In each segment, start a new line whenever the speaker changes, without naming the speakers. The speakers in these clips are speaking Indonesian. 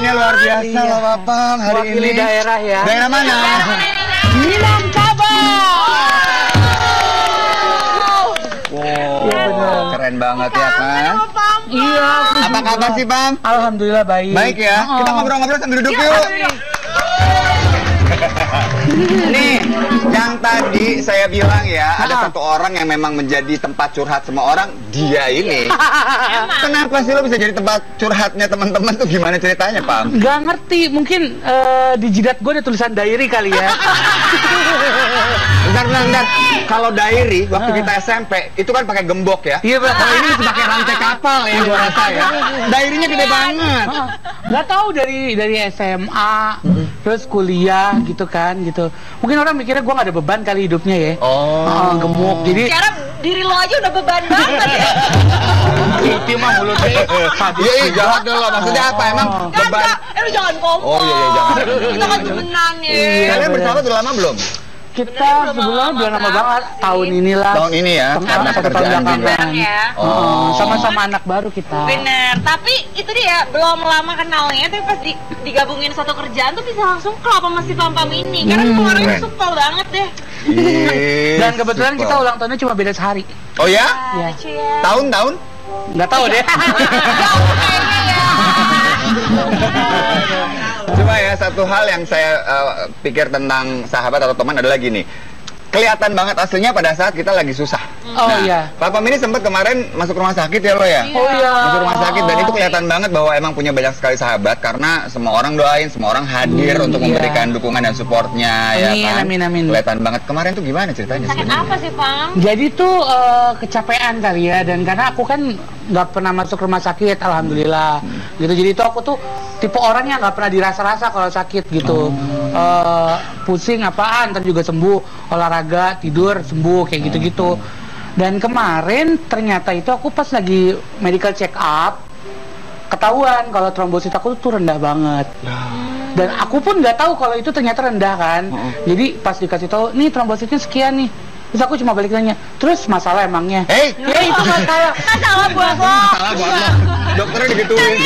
Penampilannya luar biasa loh Bapak hari
Wakili
ini.
daerah ya.
Daerah mana?
Minangkabau.
Wow, keren banget ya Pak.
Iya.
Apa kabar sih Pam?
Alhamdulillah baik.
Baik ya. Kita ngobrol-ngobrol sambil duduk yuk. Nih, yang tadi saya bilang ya, ada satu orang yang memang menjadi tempat curhat semua orang, dia ini. Kenapa sih lo bisa jadi tempat curhatnya teman-teman tuh, gimana ceritanya, Pam?
Gak ngerti, mungkin di jidat gue ada tulisan diary kali ya.
Bentar. Kalau diary waktu kita SMP itu kan pakai gembok ya.
Iya, Pak.
Kalau ini masih pakai rantai kapal ya, gua rasa ya. Diary-nya gede banget.
Gak tahu dari SMA terus kuliah gitu kan gitu. Mungkin orang mikirnya gue gak ada beban kali hidupnya ya. Gemuk. Jadi
sekarang diri lo aja udah beban banget ya.
itu mah mulutnya.
Iya, jahat dulu. Maksudnya apa? Emang beban?
Lu jangan kompor.
Oh iya, jangan.
Kita kan temenan ya.
Kalian bersahabat udah lama belum?
Kita sebelumnya belum lama banget, tahun inilah.
Tahun ini ya, karena pekerjaan juga.
Sama-sama anak baru kita.
Bener, tapi itu dia belum lama kenalnya, tapi pas digabungin satu kerjaan tuh bisa langsung klop sama si Pam ini. Karena orangnya supel banget deh.
Dan kebetulan kita ulang tahunnya cuma beda sehari.
Oh ya?
Iya.
Tahun-tahun?
Nggak tahu deh.
Cuma ya satu hal yang saya pikir tentang sahabat atau teman adalah gini, kelihatan banget aslinya pada saat kita lagi susah.
Oh iya.
Papa ini sempat kemarin masuk rumah sakit ya lo ya?
Oh iya.
Masuk rumah sakit dan itu kelihatan banget bahwa emang punya banyak sekali sahabat karena semua orang doain, semua orang hadir untuk memberikan dukungan dan supportnya ya kan.
Amin.
Kelihatan banget. Kemarin tuh gimana ceritanya?
Sakit apa sih, Pam?
Jadi tuh kecapean kali ya, dan karena aku kan nggak pernah masuk rumah sakit, alhamdulillah. Gitu. Jadi itu aku tuh tipe orang yang nggak pernah dirasa-rasa kalau sakit gitu. Pusing apaan, ntar juga sembuh. Olahraga, tidur, sembuh kayak gitu-gitu. Dan kemarin ternyata itu aku pas lagi medical check up ketahuan kalau trombosit aku tuh rendah banget. Dan aku pun nggak tahu kalau itu ternyata rendah kan. Jadi pas dikasih tahu, nih trombositnya sekian nih. Terus aku cuma balik nanya, terus masalah emangnya? Ya itu masalah.
Masalah buat lo.
Masalah buat lo. Dokternya digituin.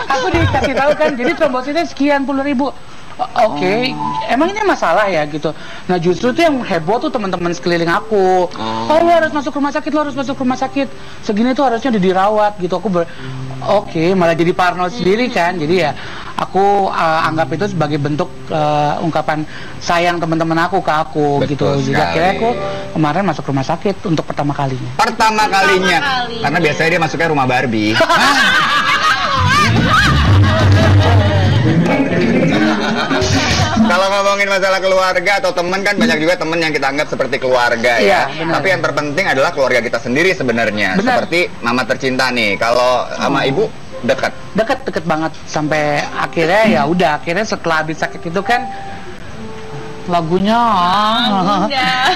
Aku dikasih tahu kan, jadi trombositnya sekian puluh ribu. Oke, emang ini masalah ya gitu. Nah justru tuh yang heboh tuh teman-teman sekeliling aku. Oh lo harus masuk rumah sakit, lo harus masuk rumah sakit. Segini tuh harusnya udah dirawat gitu. Aku Oke, malah jadi parno sendiri kan. Jadi ya aku anggap itu sebagai bentuk ungkapan sayang teman-teman aku ke aku.
Betul
gitu. Jadi akhirnya aku kemarin masuk rumah sakit untuk pertama kalinya.
Pertama kalinya. Karena biasanya dia masuknya rumah Barbie. Kalau ngomongin masalah keluarga atau teman kan banyak juga teman yang kita anggap seperti keluarga ya. Tapi yang terpenting adalah keluarga kita sendiri sebenarnya. Seperti mama tercinta nih. Kalau sama ibu dekat banget sampai akhirnya ya udah, akhirnya setelah habis sakit itu kan lagunya.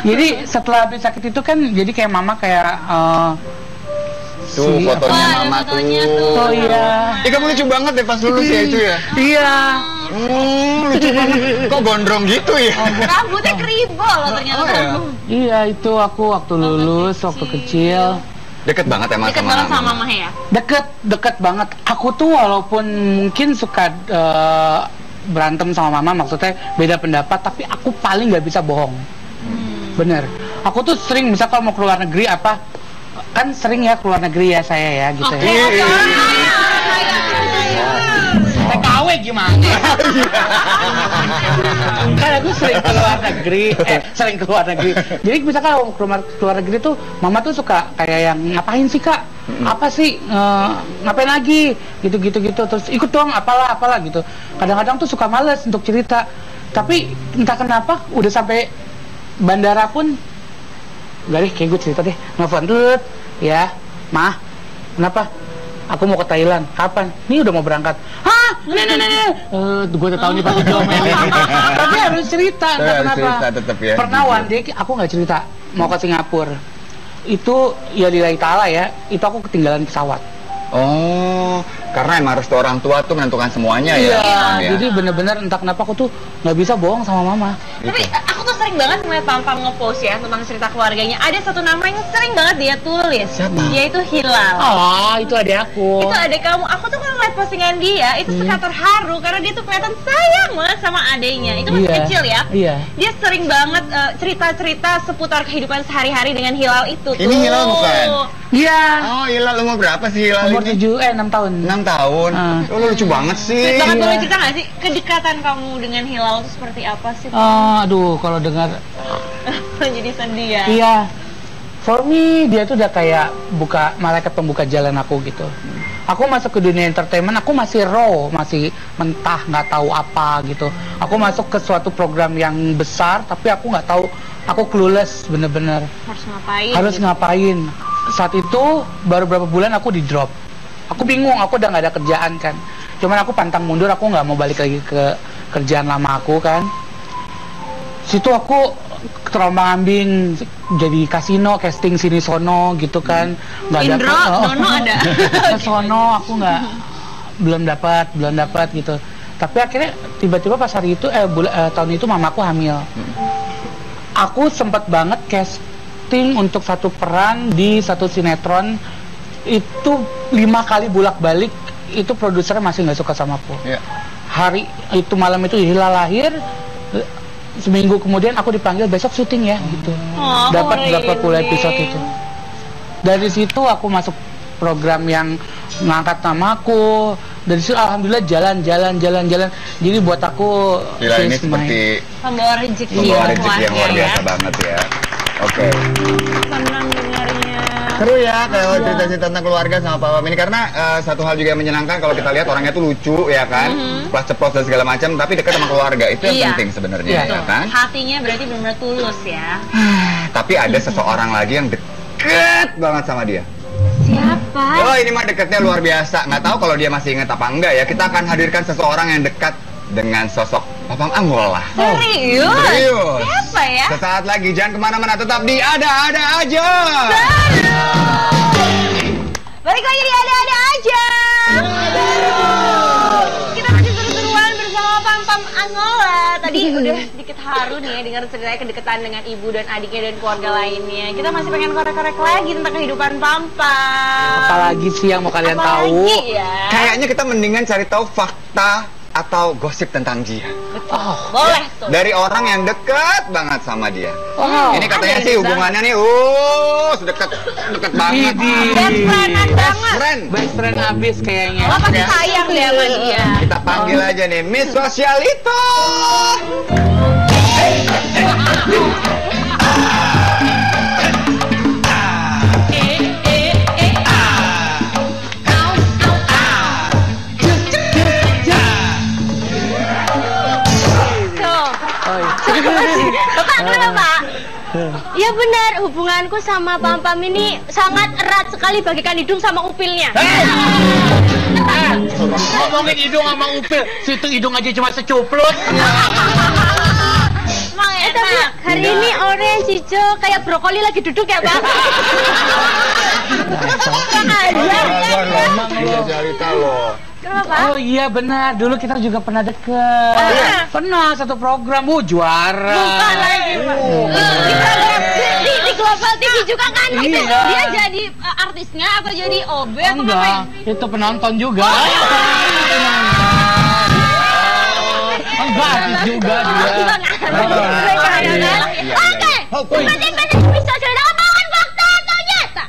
Jadi setelah habis sakit itu kan jadi kayak mama kayak tuh fotonya mama tuh.
Oh iya.
Kamu lucu banget deh pas lulus ya itu ya.
Iya.
Lucu banget. Kok gondrong gitu ya?
Rambutnya keribol loh ternyata.
Iya itu aku waktu lulus waktu kecil.
Deket banget emang
sama mama ya?
Deket banget. Aku tuh walaupun mungkin suka berantem sama mama, maksudnya beda pendapat, tapi aku paling nggak bisa bohong. Bener. Aku tuh sering misal kalau mau keluar negeri kan sering ya keluar negeri ya saya ya gitu ya. TKW gimana? Kan aku sering keluar negeri. Jadi misalkan kalau keluar negeri tuh mama tuh suka kayak yang ngapain sih kak? Apa sih? Ngapain lagi? Gitu. Terus ikut dong apalah gitu. Kadang-kadang tuh suka males untuk cerita. Tapi entah kenapa udah sampai bandara pun enggak deh, kayak gue cerita deh. Nelfon dulu ya, mah, kenapa? Aku mau ke Thailand. Kapan? Nih udah mau berangkat. Hah? Gue udah tahu nih pasti diomelin. Tapi harus cerita, entah kenapa.
Ya.
Pernah one day aku nggak cerita mau ke Singapura. Itu ya lillahi ta'ala ya. Itu aku ketinggalan pesawat.
Oh, Karena emang restu orang tua tuh menentukan semuanya
iya,
ya.
Jadi bener-bener entah kenapa aku tuh nggak bisa bohong sama mama.
Tapi aku tuh sering banget ngeliat Pam nge-post ya tentang cerita keluarganya. Ada satu nama yang sering banget dia tulis.
Siapa?
Yaitu Hilal.
Oh, itu adik aku.
Itu adik kamu. Aku tuh kalau ngeliat postingan dia itu suka terharu karena dia tuh kelihatan sayang banget sama adiknya. Itu masih kecil ya.
Iya.
Dia sering banget cerita-cerita seputar kehidupan sehari-hari dengan Hilal itu.
Ini Hilal bukan?
Iya.
Oh, Hilal umur berapa sih Hilal
Umur
ini?
6 tahun.
6 tahun. Oh, lu lucu banget sih.
Banget,
Iya.
boleh cerita nggak sih kedekatan kamu dengan Hilal itu seperti apa sih?
Aduh, kalau dengar
Jadi sedih ya.
iya. For me, dia tuh udah kayak malaikat pembuka jalan aku gitu. Aku masuk ke dunia entertainment, aku masih raw, masih mentah, nggak tahu apa gitu. Aku masuk ke suatu program yang besar, tapi aku nggak tahu, aku clueless bener-bener.
Harus ngapain?
Harus
gitu.
ngapain? Saat itu baru berapa bulan aku di drop. Aku bingung, aku udah nggak ada kerjaan kan. Cuman aku pantang mundur, aku nggak mau balik lagi ke kerjaan lama aku kan. Situ aku terombang-ambing jadi kasino, casting sini sono gitu kan. Nggak
Indro, Dono ada.
Sono aku belum dapat gitu. Tapi akhirnya tiba-tiba pas hari itu tahun itu mamaku hamil. Aku sempat banget casting untuk satu peran di satu sinetron. Itu 5 kali bolak-balik, itu produsernya masih nggak suka sama aku.
Iya.
Hari itu malam itu Hilal lahir, seminggu kemudian aku dipanggil besok syuting ya gitu. Dapat berapa puluh episode itu. Dari situ aku masuk program yang ngangkat namaku. Dari situ alhamdulillah jalan. Jadi buat aku
Hilal ini seperti
Pembawa rezeki
yang luar biasa banget ya. Oke.
Senang dengarnya.
Seru ya kalau cerita-cerita tentang keluarga sama Papa ini, karena satu hal juga yang menyenangkan kalau kita lihat orangnya tuh lucu ya kan, ceplos dan segala macam, tapi dekat sama keluarga itu yang penting sebenarnya ya kan.
Hatinya berarti benar-benar tulus ya.
Tapi ada seseorang lagi yang deket banget sama dia.
Siapa?
Oh, ini mah deketnya luar biasa. Nggak tahu kalau dia masih ingat apa enggak ya. Kita akan hadirkan seseorang yang dekat dengan sosok Papang Angola.
Serius? Siapa ya?
Sesaat lagi, jangan kemana-mana, tetap di Ada-Ada Aja.
Balik lagi di Ada-Ada Aja. Kita masih seru-seruan bersama Pam Angola. Tadi udah dikit haru nih ya dengar ceritanya kedekatan dengan ibu dan adiknya dan keluarga lainnya. Kita masih pengen korek-korek lagi tentang kehidupan Pam.
Apalagi sih yang mau kalian tahu?
Ya?
Kayaknya kita mendingan cari tahu fakta atau gosip tentang dia.
Boleh tuh.
Dari orang yang dekat banget sama dia. Ini katanya sih hubungannya nih, deket banget.
Best friend
abis kayaknya.
Lo pasti sayang deh sama dia.
Kita panggil aja nih Miss Sosialito.
Bapak, kenapa Pak? Ya benar, hubunganku sama Pam ini sangat erat sekali bagaikan hidung sama upilnya.
Ngomongin hidung sama upil, situ hidung aja cuma secupluk.
Tapi hari ini orange hijau kayak brokoli lagi duduk ya Bang.
Cerita loh.
Kenapa?
Oh iya benar, dulu kita juga pernah deket. Pernah satu program, juara.
Bukan lagi Pak. Di program di Global TV juga kan itu. Dia jadi artisnya atau jadi OB atau ngapain?
Itu penonton juga. Enggak, artis juga dia.
Oke, pendek-pendek bisa cerita omongan fakta atau nyata?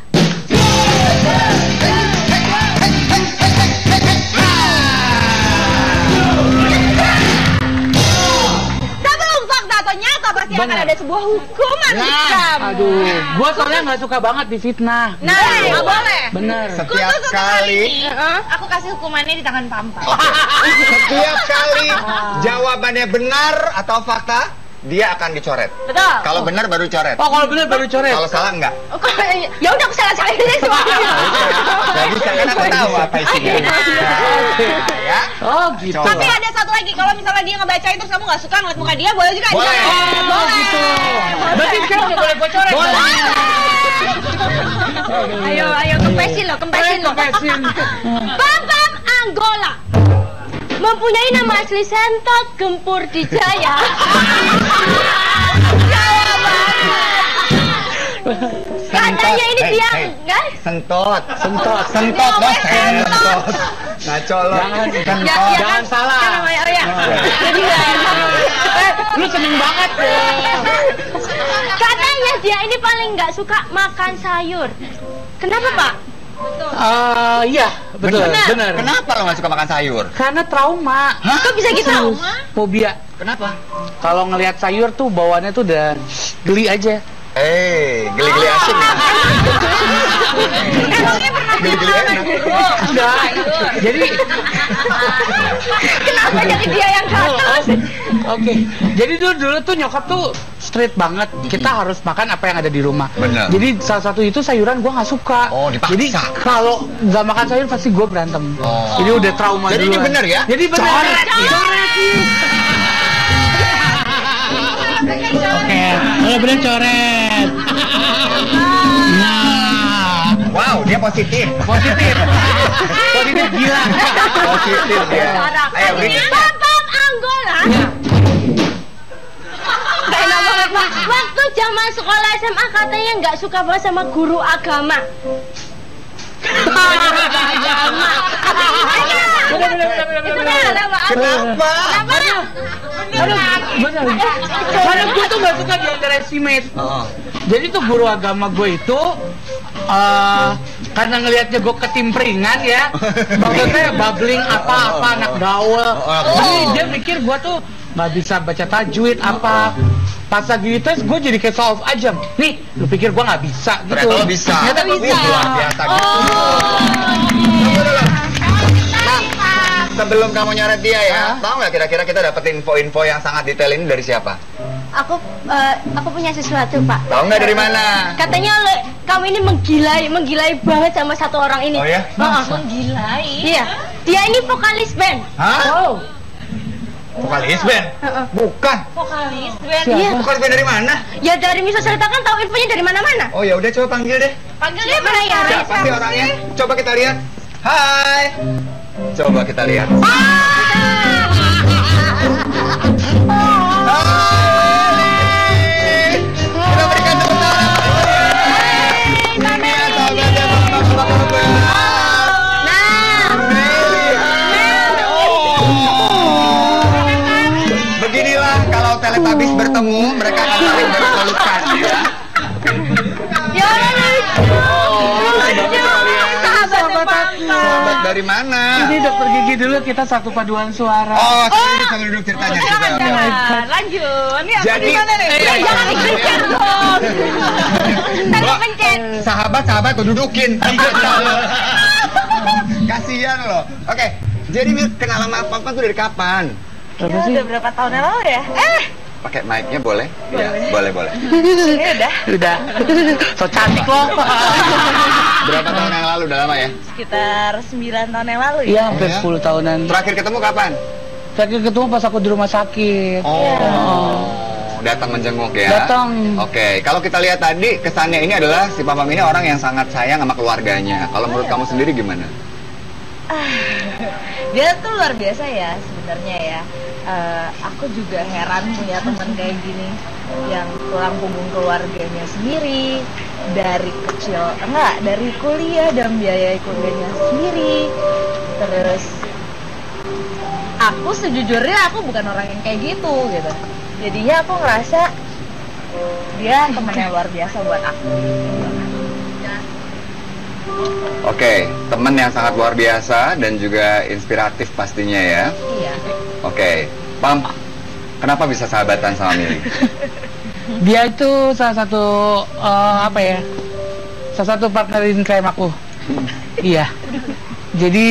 Sebelum fakta atau nyata pasti akan ada sebuah hukuman di kamu.
Aduh, gua soalnya nggak suka banget difitnah.
Nah, nggak boleh.
Bener.
Setiap kali
aku kasih hukumannya di tangan Pampa.
Setiap kali jawabannya benar atau fakta, dia akan dicoret.
Betul.
Kalau benar baru coret.
Oh, kalau bener baru coret.
Kalau salah enggak.
Ya udah aku salah-salah ini semuanya.
Gak bisa, kan aku tahu apa isinya. Ya.
Oh gitu.
Tapi ada satu lagi, kalau misalnya dia ngebacain terus kamu nggak suka ngeliat muka dia, boleh juga
Boleh.
dicoret. Boleh.
Gitu. Berarti sekarang udah boleh gua coret.
Boleh. Ayo, kempesin lo.
Kempesin.
Pam, Angola. Mempunyai nama asli Sentot Gempur Dijaya. Katanya ini dia, guys.
Sentot.
Sentot,
Bos. Sentot. Ngaco lo.
Jangan salah.
Jadi
Lu seneng banget ya.
katanya dia ini paling nggak suka makan sayur. Kenapa, Pak?
Iya, betul, benar.
Kenapa lo nggak suka makan sayur?
Karena trauma.
Hah?
Kok bisa gitu?
Fobia.
Kenapa?
Kalau ngelihat sayur tuh bawaannya tuh udah geli aja.
Geli-geli asin ya?
Emangnya pernah
Geli-geli enak.
Enggak. Jadi
kenapa jadi dia yang gatel?
Oke. Jadi dulu tuh nyokap tuh straight banget. Kita harus makan apa yang ada di rumah.
Bener.
Jadi salah satu itu sayuran gua nggak suka.
Oh, dipaksa.
Jadi kalau nggak makan sayur pasti gua berantem.
Oh.
Jadi udah trauma
Jadi
duluan.
ini bener ya?
Jadi bener.
Coret ya?
Oke, bener coret. Nah,
Wow, dia positif.
positif gila.
Positif ya. Ayo, beri.
Pam Angola. Enak banget, Pak. Waktu zaman sekolah SMA katanya nggak suka banget sama guru agama.
Kenapa?
Bener. Karena gue tuh gak suka di underestimate. Jadi tuh guru agama gue itu karena ngelihatnya gue ketimpringan ya, maksudnya babbling apa-apa anak gaul. Jadi dia mikir gue tuh nggak bisa baca tajwid apa. Pas lagi tes gue jadi kayak solve aja. Nih, lu pikir gue nggak bisa gitu?
Ternyata lo bisa.
Ternyata bisa.
Luar biasa gitu. Sebelum kamu nyoret dia ya, tahu nggak kira-kira kita dapat info-info yang sangat detail ini dari siapa?
Aku punya sesuatu, Pak.
Tahu nggak dari mana?
Katanya kamu ini menggilai banget sama satu orang ini.
Oh ya?
Menggilai? Iya. Dia ini vokalis band.
Hah? Vokalis band? Bukan.
Vokalis band.
Siapa?
Iya.
Vokalis band dari mana?
Ya dari Miso Cerita kan tahu infonya dari mana-mana.
Oh ya udah coba panggil deh.
Panggilnya mana ya?
Siapa sih orangnya? Coba kita lihat. Hai. Coba kita lihat. Kita berikan tepuk tangan. Ini ya sahabatnya Bapak-bapak gue. Beginilah kalau Teletubbies bertemu, mereka akan saling berpelukan ya.
Ya lucu.
Sahabat dari mana?
Ini dokter gigi dulu, kita satu paduan suara.
Oh, sini sambil duduk ceritanya.
Lanjut. Ini
Jadi,
gimana nih? Jangan dipencet dong. Tadi pencet.
Sahabat tuh dudukin. Kasihan loh. Oke, jadi Mil kenal sama Papa tuh dari kapan?
Udah berapa tahun yang lalu ya?
Pakai mic-nya boleh? Iya, boleh.
Ini udah.
So cantik loh.
Berapa tahun yang lalu? Udah lama ya?
Sekitar 9 tahun yang lalu ya.
Iya, hampir 10 tahunan.
Terakhir ketemu kapan?
Terakhir ketemu pas aku di rumah sakit.
Datang menjenguk ya?
Datang.
Oke, kalau kita lihat tadi kesannya ini adalah si Papa ini orang yang sangat sayang sama keluarganya. Kalau menurut kamu sendiri gimana?
Dia tuh luar biasa ya sebenarnya ya. Aku juga heran punya teman kayak gini yang tulang punggung keluarganya sendiri, dari kecil dari kuliah dan biaya kuliahnya sendiri. Terus aku sejujurnya aku bukan orang yang kayak gitu. Jadinya aku ngerasa dia teman yang luar biasa buat aku.
Oke, teman yang sangat luar biasa dan juga inspiratif pastinya ya.
Iya.
Oke, Pam, kenapa bisa sahabatan sama Mili?
Dia itu salah satu salah satu partner in crime aku. Iya. Jadi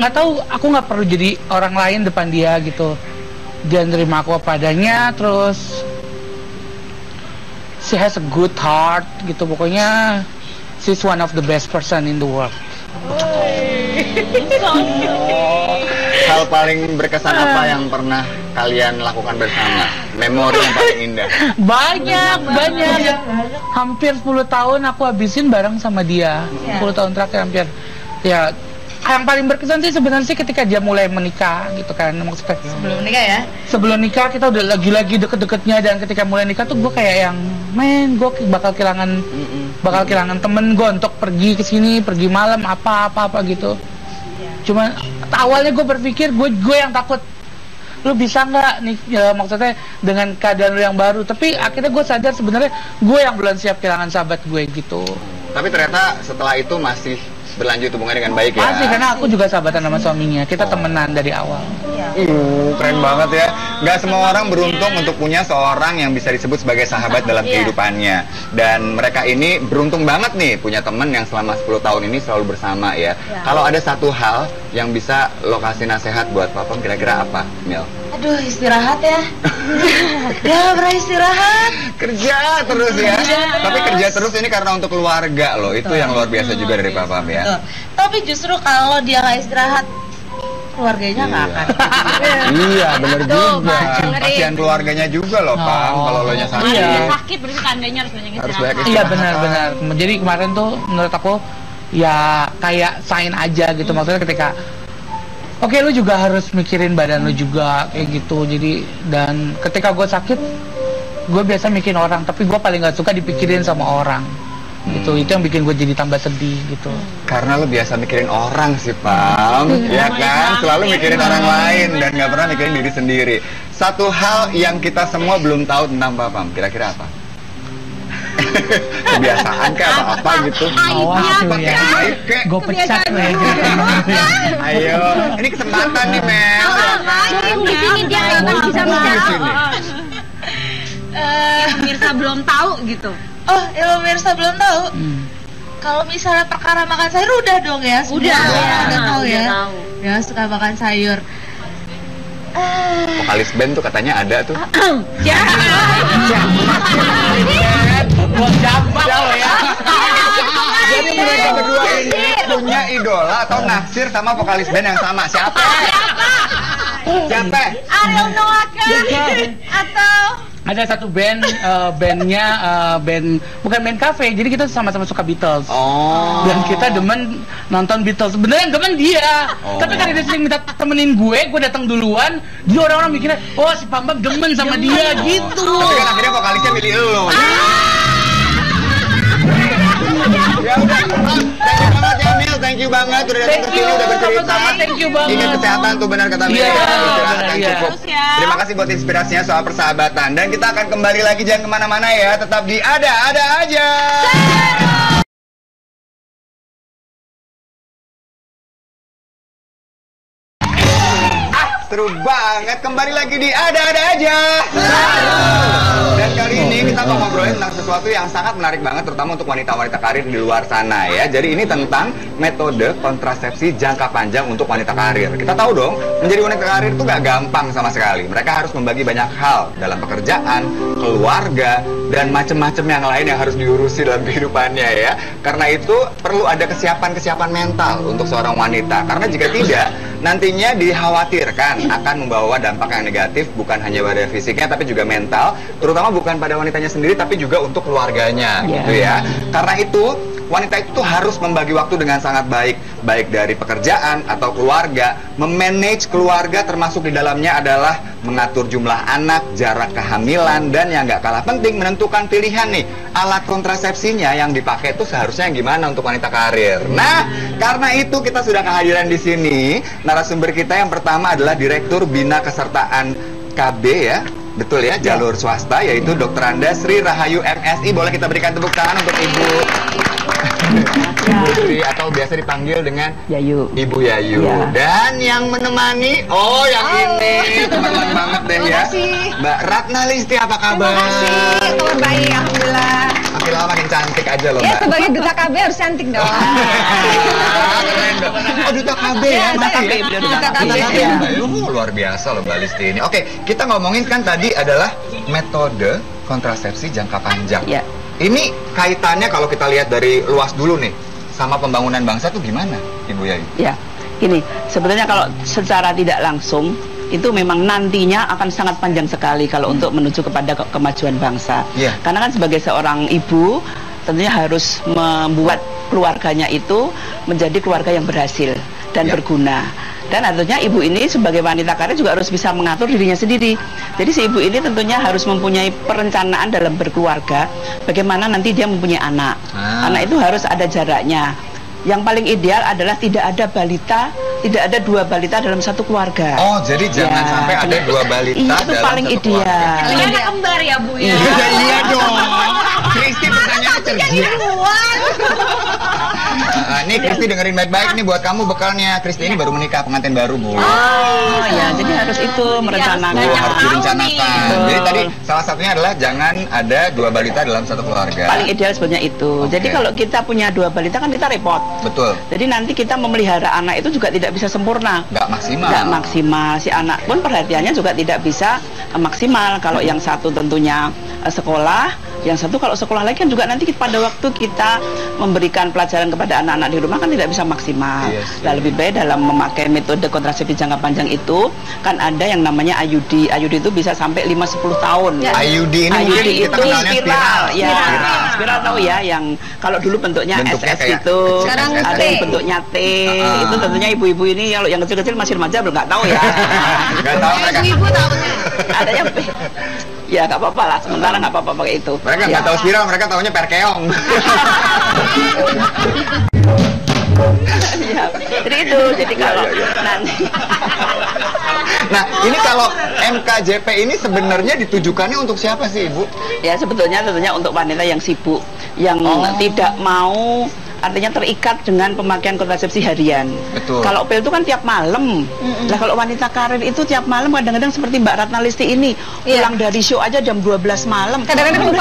nggak tahu, aku nggak perlu jadi orang lain depan dia gitu. Dia nerima aku apa adanya, terus she has a good heart gitu, pokoknya she's one of the best person in the world.
Hal paling berkesan apa yang pernah kalian lakukan bersama? Memori yang paling indah?
Banyak. Hampir 10 tahun aku habisin bareng sama dia. 10 tahun terakhir hampir. Ya, yang paling berkesan sih sebenarnya ketika dia mulai menikah gitu kan, maksudnya
Sebelum nikah ya?
sebelum nikah kita udah lagi deket-deketnya, dan ketika mulai nikah tuh gue kayak yang gue bakal kehilangan temen gue untuk pergi ke sini, pergi malam apa gitu. Cuman awalnya gue berpikir gue yang takut, lu bisa nggak nih maksudnya dengan keadaan lu yang baru, tapi akhirnya gue sadar sebenarnya gue yang belum siap kehilangan sahabat gue gitu.
Tapi ternyata setelah itu masih berlanjut hubungannya dengan baik ya?
Masih, karena aku juga sahabatan sama suaminya, kita temenan dari awal.
Keren banget ya. Gak semua orang beruntung untuk punya seorang yang bisa disebut sebagai sahabat dalam kehidupannya. Dan mereka ini beruntung banget nih punya temen yang selama 10 tahun ini selalu bersama ya. Kalau ada satu hal yang bisa lo kasih nasihat buat Papam, kira-kira apa, Mil?
Aduh, istirahat ya. Ya, beristirahat.
Kerja terus ya. Tapi kerja terus ini karena untuk keluarga loh. Itu yang luar biasa juga dari Papam ya.
Tapi justru kalau dia nggak istirahat, keluarganya nggak akan.
Iya, benar juga.
dengerin.
Kasihan keluarganya juga loh, Pam. Kalau lo nya sakit.
Iya.
Sakit berarti tandanya harus banyak
Harus
istirahat.
banyak
Iya benar. Jadi kemarin tuh menurut aku ya kayak sign aja gitu, maksudnya ketika oke, lu juga harus mikirin badan lu juga kayak gitu. Jadi dan ketika gue sakit, gue biasa mikirin orang, tapi gue paling nggak suka dipikirin sama orang. Gitu, itu yang bikin gue jadi tambah sedih gitu.
Karena lo biasa mikirin orang sih, Pam. Ya kan, selalu mikirin orang lain dan nggak pernah mikirin diri sendiri. Satu hal yang kita semua belum tahu tentang Papam, kira-kira apa? Kebiasaan kayak apa gitu?
Awas lu ya, gue pecat lu ya.
Ayo, ini kesempatan nih, Mel.
Yang di sini dia nggak bisa bicara. Mirsa belum tahu gitu.
Oh, ya pemirsa belum tahu. Kalau misalnya perkara makan sayur udah dong ya.
Udah
tahu ya.
tahu.
Ya, suka makan sayur.
Vokalis band tuh katanya ada tuh.
Jambat lo ya.
Jadi mereka berdua ini punya idola atau naksir sama vokalis band yang sama. Siapa? Siapa?
Ariel Noah atau
Ada satu band, bandnya band bukan band cafe, jadi kita sama-sama suka Beatles. Dan kita demen nonton Beatles. Sebenarnya demen dia, tapi karena dia sering minta temenin gue datang duluan, jadi orang-orang mikirnya, oh si Pambam demen sama dia gitu.
Tapi kan akhirnya vokalisnya milih lo. Ya udah, thank you banget ya Mil, thank you banget udah datang ke sini, udah bercerita.
Thank you banget.
Ingat kesehatan tuh, benar kata Mil, istirahat yang cukup. Terima kasih buat inspirasinya soal persahabatan, dan kita akan kembali lagi, jangan kemana-mana ya, tetap di Ada Aja. Seru banget, kembali lagi di Ada Aja. Dan kali ini kita mau ngobrolin tentang sesuatu yang sangat menarik banget, terutama untuk wanita-wanita karir di luar sana ya. Jadi ini tentang metode kontrasepsi jangka panjang untuk wanita karir. Kita tahu dong, menjadi wanita karir itu gak gampang sama sekali. Mereka harus membagi banyak hal dalam pekerjaan, keluarga, dan macam-macam yang lain yang harus diurusi dalam kehidupannya ya. Karena itu perlu ada kesiapan mental untuk seorang wanita. Karena jika tidak, nantinya dikhawatirkan akan membawa dampak yang negatif bukan hanya pada fisiknya tapi juga mental, terutama bukan pada wanitanya sendiri tapi juga untuk keluarganya gitu ya. Karena itu wanita itu harus membagi waktu dengan sangat baik, baik dari pekerjaan atau keluarga. Memanage keluarga termasuk di dalamnya adalah mengatur jumlah anak, jarak kehamilan, dan yang gak kalah penting menentukan pilihan nih alat kontrasepsinya yang dipakai itu seharusnya yang gimana untuk wanita karir. Nah, karena itu kita sudah kehadiran di sini. Narasumber kita yang pertama adalah Direktur Bina Kesertaan KB ya. Betul ya, jalur swasta, yaitu Dr. Anda Sri Rahayu MSI. Boleh kita berikan tepuk tangan untuk Ibu Sri, atau biasa dipanggil dengan
Yayu.
Ibu Yayu.
Ya.
Dan yang menemani, yang ini teman-teman banget deh ya, Mbak Ratna Listi, apa kabar?
Terima kasih, kabar baik, alhamdulillah.
Makin lama makin cantik aja loh,
Ya
Mbak.
sebagai duta KB harus cantik dong.
Keren dong. Oh, duta KB ya?
Duta KB.
Luar biasa loh Mbak Listi ini. Oke, kita ngomongin kan tadi adalah metode kontrasepsi jangka panjang.
Ya.
Ini kaitannya kalau kita lihat dari luas dulu nih, sama pembangunan bangsa tuh gimana, Ibu Yayu?
Ya, gini, sebenarnya kalau secara tidak langsung itu memang nantinya akan sangat panjang sekali kalau untuk menuju kepada kemajuan bangsa. Karena kan sebagai seorang ibu tentunya harus membuat keluarganya itu menjadi keluarga yang berhasil dan berguna. Dan tentunya ibu ini sebagai wanita karir juga harus bisa mengatur dirinya sendiri. Jadi si ibu ini tentunya harus mempunyai perencanaan dalam berkeluarga, bagaimana nanti dia mempunyai anak. Anak itu harus ada jaraknya. Yang paling ideal adalah tidak ada balita, tidak ada 2 balita dalam satu keluarga.
Oh, jadi jangan sampai ada 2 balita
itu
dalam
paling
satu
ideal.
keluarga.
Ini anak kembar ya Bu ya?
Iya dong. Kristi pertanyaannya cerdik. Nih Kristi dengerin baik-baik nih buat kamu bekalnya. Kristi ini baru menikah, pengantin baru Bu.
Oh ya, jadi harus itu merencanakan.
Harus direncanakan. Jadi tadi salah satunya adalah jangan ada 2 balita dalam satu keluarga.
Paling ideal sebenarnya itu. Jadi kalau kita punya 2 balita kan kita repot.
Betul.
Jadi nanti kita memelihara anak itu juga tidak bisa sempurna.
Nggak maksimal.
Nggak maksimal. Si anak pun perhatiannya juga tidak bisa maksimal. Kalau yang satu tentunya sekolah, yang satu kalau sekolah lagi kan juga nanti pada waktu kita memberikan pelajaran kepada anak-anak di rumah kan tidak bisa maksimal. Nah, lebih baik dalam memakai metode kontrasepsi jangka panjang itu kan ada yang namanya IUD. IUD itu bisa sampai 5-10 tahun.
IUD ini
IUD
mungkin kita
itu
kenalnya
spiral. Ya,
spiral.
spiral tahu ya, yang kalau dulu bentuknya
Bentuknya
SS
kayak
itu,
sekarang
ada yang bentuknya T. Itu tentunya ibu-ibu ini kalau yang kecil-kecil masih remaja belum nggak tahu ya.
Nggak tahu mereka.
Ibu tahunya.
Ada yang ya nggak apa-apa lah, sementara nggak apa-apa pakai itu.
Mereka nggak tahu spiral, mereka tahunya perkeong.
Ya, jadi itu, jadi kalau nanti.
Nah, ini kalau MKJP ini sebenarnya ditujukannya untuk siapa sih Ibu?
Ya sebetulnya tentunya untuk wanita yang sibuk, yang tidak mau artinya terikat dengan pemakaian kontrasepsi harian.
Betul.
Kalau pil itu kan tiap malam. Lah kalau wanita karir itu tiap malam kadang-kadang seperti Mbak Ratna Listi ini pulang dari show aja jam 12 malam.
Kadang-kadang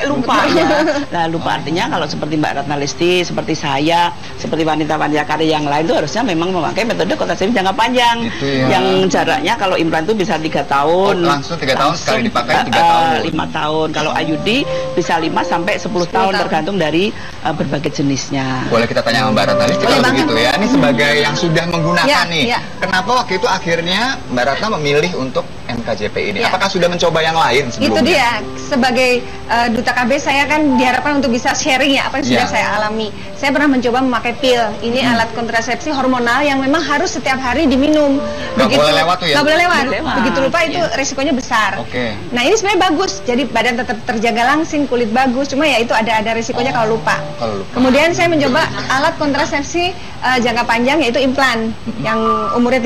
lupa ya. Nah, lupa artinya kalau seperti Mbak Ratna Listi, seperti saya, seperti wanita-wanita karir yang lain itu harusnya memang memakai metode kontrasepsi jangka panjang. Yang jaraknya kalau implan itu bisa 3 tahun.
Langsung 3 tahun sekali dipakai 3 tahun.
5 tahun. Kalau IUD bisa 5 sampai 10 tahun tergantung dari berbagai jenisnya.
Boleh kita tanya sama Mbak Ratna Listi kalau begitu ya. Ini sebagai yang sudah menggunakan nih. Kenapa waktu itu akhirnya Mbak Ratna memilih untuk MKJP ini? Apakah sudah mencoba yang lain sebelumnya?
Itu dia. Sebagai duta KB saya kan diharapkan untuk bisa sharing ya apa yang sudah saya alami. Saya pernah mencoba memakai pil. Ini alat kontrasepsi hormonal yang memang harus setiap hari diminum.
Nggak boleh lewat tuh ya?
Nggak boleh lewat. Begitu lupa itu resikonya besar. Nah ini sebenarnya bagus. Jadi badan tetap terjaga langsing, kulit bagus. Cuma ya itu ada resikonya kalau lupa. Kemudian saya mencoba alat kontrasepsi jangka panjang yaitu implan yang umurnya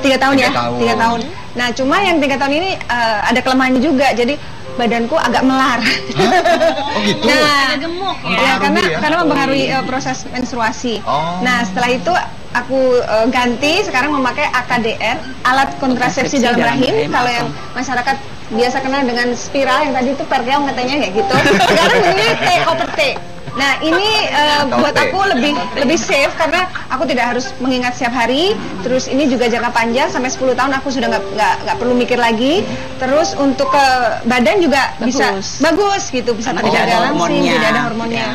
3 tahun ya. 3 tahun. Nah cuma yang 3 tahun ini ada kelemahannya juga. Jadi badanku agak melar.
Oh gitu.
Nah,
gemuk
ya karena mempengaruhi proses menstruasi. Nah setelah itu aku ganti sekarang memakai AKDR, alat kontrasepsi dalam rahim. Kalau yang masyarakat biasa kenal dengan spiral yang tadi itu perkeong katanya kayak gitu. Sekarang ini T. Nah ini buat aku lebih safe karena aku tidak harus mengingat setiap hari. Terus ini juga jangka panjang sampai 10 tahun aku sudah nggak perlu mikir lagi. Terus untuk ke badan juga bisa bagus gitu, bisa terjaga langsing, tidak ada hormonnya.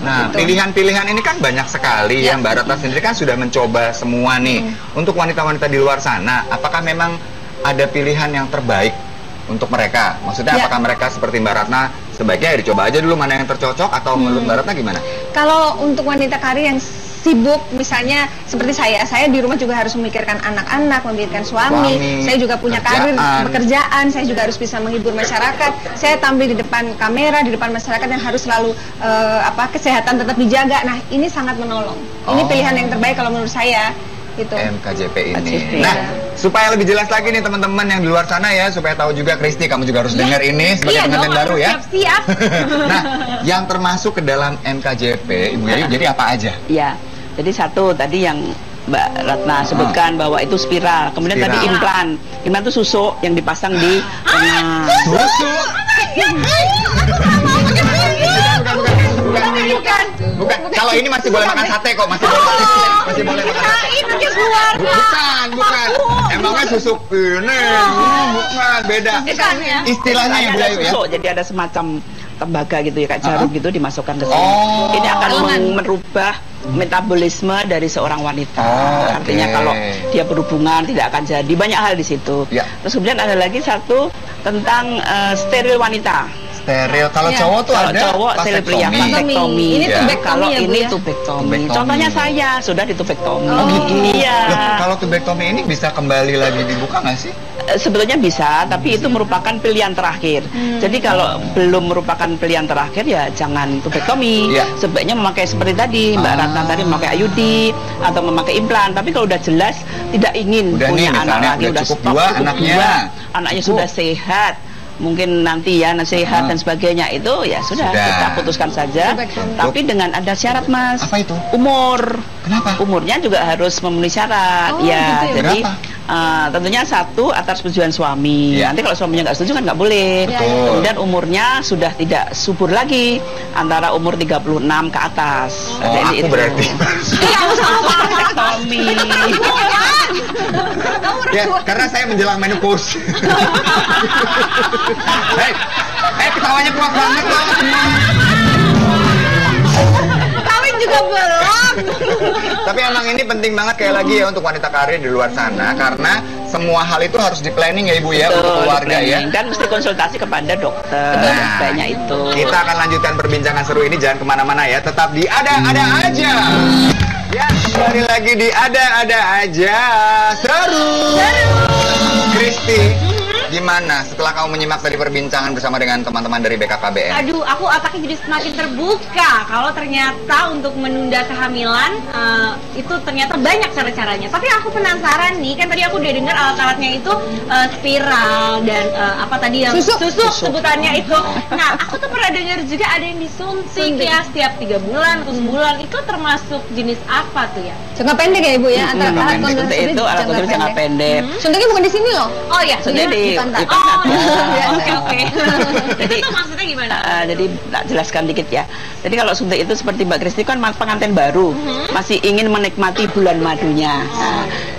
Nah, pilihan-pilihan ini kan banyak sekali ya. Mbak Ratna sendiri kan sudah mencoba semua nih. Untuk wanita-wanita di luar sana, apakah memang ada pilihan yang terbaik untuk mereka? Maksudnya apakah mereka seperti Mbak Ratna sebaiknya dicoba aja dulu mana yang tercocok, atau menurut Mbak Ratna gimana?
Kalau untuk wanita karir yang sibuk misalnya seperti saya di rumah juga harus memikirkan anak-anak, memikirkan suami. Saya juga punya karir pekerjaan, saya juga harus bisa menghibur masyarakat. Saya tampil di depan kamera, di depan masyarakat yang harus selalu kesehatan tetap dijaga. Nah, ini sangat menolong. Ini pilihan yang terbaik kalau menurut saya. Gitu.
MKJP ini. Nah, supaya lebih jelas lagi nih teman-teman yang di luar sana ya, supaya tahu juga Kristi, kamu juga harus dengar ini sebagai pengantin baru ya.
Siap-siap.
Nah, yang termasuk ke dalam MKJP, Ibu Yayu, jadi apa aja?
Iya. Jadi satu tadi yang Mbak Ratna sebutkan bahwa itu spiral. Kemudian tadi implan. Implan itu susuk yang dipasang di tengah.
Susuk? Bukan. Kalau ini masih boleh makan sate kok, masih boleh makan sate. Bukan. Emangnya susuk ini? Bukan, beda. Istilahnya yang Bu Yayu ya.
Jadi ada semacam tembaga gitu ya, kayak jarum gitu dimasukkan ke sini. Ini akan merubah metabolisme dari seorang wanita. Artinya kalau dia berhubungan tidak akan jadi, banyak hal di situ. Terus kemudian ada lagi satu tentang steril wanita.
Steril. Kalau cowok tuh
ada cowok steril pria, vasektomi.
Ini tubektomi
kalau
ya,
ini tubektomi. Contohnya saya sudah di tubektomi. Iya.
Kalau tubektomi ini bisa kembali lagi dibuka nggak sih?
Sebetulnya bisa, tapi itu merupakan pilihan terakhir. Jadi kalau belum merupakan pilihan terakhir ya jangan tubektomi. Sebaiknya memakai seperti tadi Mbak Ratna tadi, memakai IUD atau memakai implan. Tapi kalau udah jelas tidak ingin punya anak lagi, udah
cukup dua
anaknya sudah sehat, mungkin nanti ya nasihat dan sebagainya, itu ya sudah kita putuskan saja. Tapi dengan ada syarat, Mas.
Apa itu?
Umur.
Kenapa?
Umurnya juga harus memenuhi syarat. Ya,
gitu
jadi tentunya satu atas persetujuan suami. Nanti kalau suaminya nggak setuju kan nggak boleh. Kemudian umurnya sudah tidak subur lagi, antara umur 36 ke atas.
Jadi aku berarti.
Vasektomi.
Ya, karena saya menjelang menopause. Ketawanya puas banget loh.
Kawin juga belum.
Tapi emang ini penting banget kayak lagi ya untuk wanita karir di luar sana, karena semua hal itu harus di planning ya Ibu ya. Betul, untuk keluarga ya.
Dan mesti konsultasi kepada dokter. Sebaiknya itu.
Kita akan lanjutkan perbincangan seru ini, jangan kemana-mana ya, tetap di Ada-Ada Aja. Ya, kembali lagi di Ada-Ada Aja. Seru. Kristi, gimana setelah kamu menyimak tadi perbincangan bersama dengan teman-teman dari BKKBN?
Aduh, aku otaknya jadi semakin terbuka kalau ternyata untuk menunda kehamilan itu ternyata banyak cara-caranya. Tapi aku penasaran nih, kan tadi aku udah dengar alat-alatnya itu spiral dan apa tadi yang susuk sebutannya itu. Nah, aku tuh pernah dengar juga ada yang disuntik ya setiap 3 bulan atau sebulan. Itu termasuk jenis apa tuh ya?
Jangka pendek ya Ibu ya, antara alat kontrasepsi
itu alat kontrasepsi jangka pendek.
Suntiknya bukan di sini loh.
Oh ya,
di pantat.
Oke. Jadi itu maksudnya gimana?
Jadi tak jelaskan dikit ya. Jadi kalau suntik itu seperti Mbak Kristi kan pengantin baru, masih ingin menikmati bulan madunya.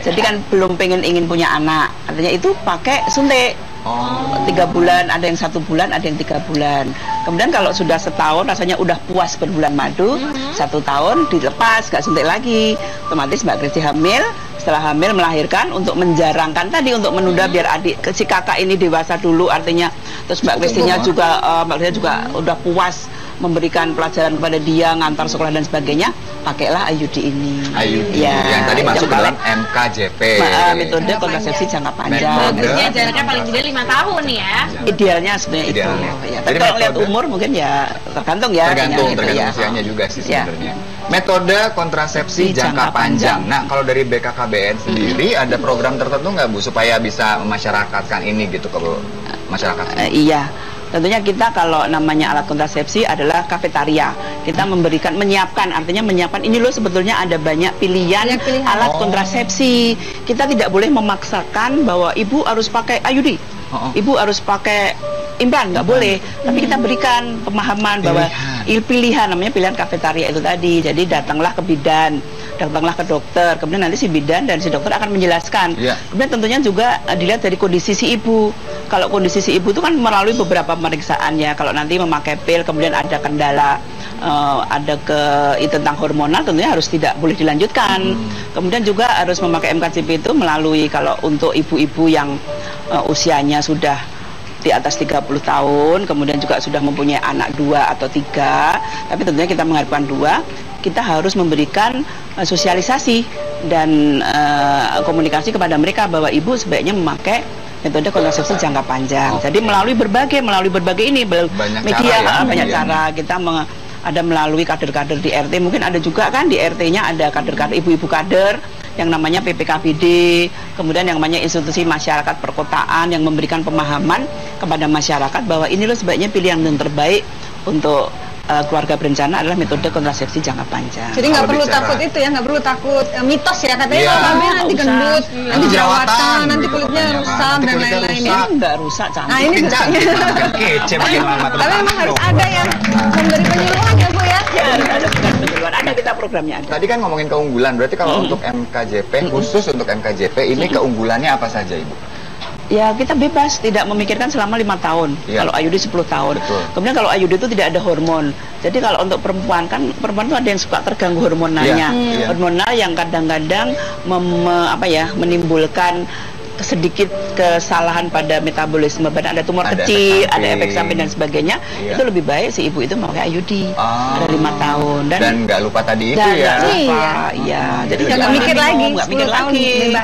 Jadi kan belum ingin punya anak, artinya itu pakai suntik. 3 bulan, ada yang 1 bulan, ada yang 3 bulan. Kemudian kalau sudah setahun rasanya udah puas berbulan madu, 1 tahun dilepas, gak suntik lagi. Otomatis Mbak Kristi hamil. Setelah hamil melahirkan, untuk menjarangkan tadi, untuk menunda biar adik si kakak ini dewasa dulu, artinya terus Mbak Kristinya juga udah puas memberikan pelajaran kepada dia, ngantar sekolah dan sebagainya, pakailah IUD ini.
IUD yang tadi masuk dalam MKJP.
Metode kontrasepsi jangka panjang.
Bagusnya jaraknya paling tidak 5 tahun nih ya.
Idealnya sebenarnya itu. Ya, tapi kalau lihat umur mungkin ya tergantung ya.
Tergantung usianya juga sih sebenarnya. Metode kontrasepsi jangka panjang. Nah, kalau dari BKKBN sendiri ada program tertentu nggak Bu supaya bisa memasyarakatkan ini gitu ke masyarakat?
Iya. Tentunya kita kalau namanya alat kontrasepsi adalah kafetaria. Kita menyiapkan, artinya menyiapkan ini loh sebetulnya ada banyak pilihan alat kontrasepsi. Kita tidak boleh memaksakan bahwa ibu harus pakai IUD, ibu harus pakai implan, nggak boleh. Tapi kita berikan pemahaman bahwa pilihan, namanya pilihan kafetaria itu tadi. Jadi datanglah ke bidan, datanglah ke dokter, kemudian nanti si bidan dan si dokter akan menjelaskan. Kemudian tentunya juga dilihat dari kondisi si ibu. Kalau kondisi si ibu itu kan melalui beberapa pemeriksaan ya. Kalau nanti memakai pil kemudian ada kendala, ada tentang hormonal, tentunya harus tidak boleh dilanjutkan. Kemudian juga harus memakai MKJP itu melalui, kalau untuk ibu-ibu yang usianya sudah di atas 30 tahun, kemudian juga sudah mempunyai anak 2 atau 3, tapi tentunya kita mengharapkan 2, kita harus memberikan sosialisasi dan komunikasi kepada mereka bahwa ibu sebaiknya memakai metode kontrasepsi jangka panjang. Jadi melalui berbagai ini, media banyak cara. Kita ada melalui kader-kader di RT, mungkin ada juga kan di RT-nya ada kader-kader, ibu-ibu kader yang namanya PPKBD, kemudian yang namanya institusi masyarakat perkotaan yang memberikan pemahaman kepada masyarakat bahwa ini loh sebaiknya pilihan yang terbaik untuk keluarga berencana adalah metode kontrasepsi jangka panjang.
Jadi nggak perlu takut itu ya, nggak perlu takut mitos ya katanya kalau hamil nanti gendut, nanti jerawatan, nanti kulitnya rusak dan lain-lain.
Ini nggak rusak, cantik.
Nah ini
cantik, kece makin lama.
Tapi memang harus ada yang memberi penyuluhan ya Bu ya.
Ya ada penyuluhan, ada kita programnya ada.
Tadi kan ngomongin keunggulan, berarti kalau untuk MKJP, khusus untuk MKJP ini keunggulannya apa saja Ibu?
Ya kita bebas, tidak memikirkan selama 5 tahun. Kalau IUD 10 tahun. Kemudian kalau IUD itu tidak ada hormon. Jadi kalau untuk perempuan kan perempuan itu ada yang suka terganggu hormonalnya. Hormonal yang kadang-kadang menimbulkan sedikit kesalahan pada metabolisme badan, ada tumor kecil, ada efek samping dan sebagainya. Itu lebih baik si ibu itu memakai IUD ada 5 tahun
dan nggak lupa tadi itu
jadi
nggak mikir lagi,
nggak mikir lagi.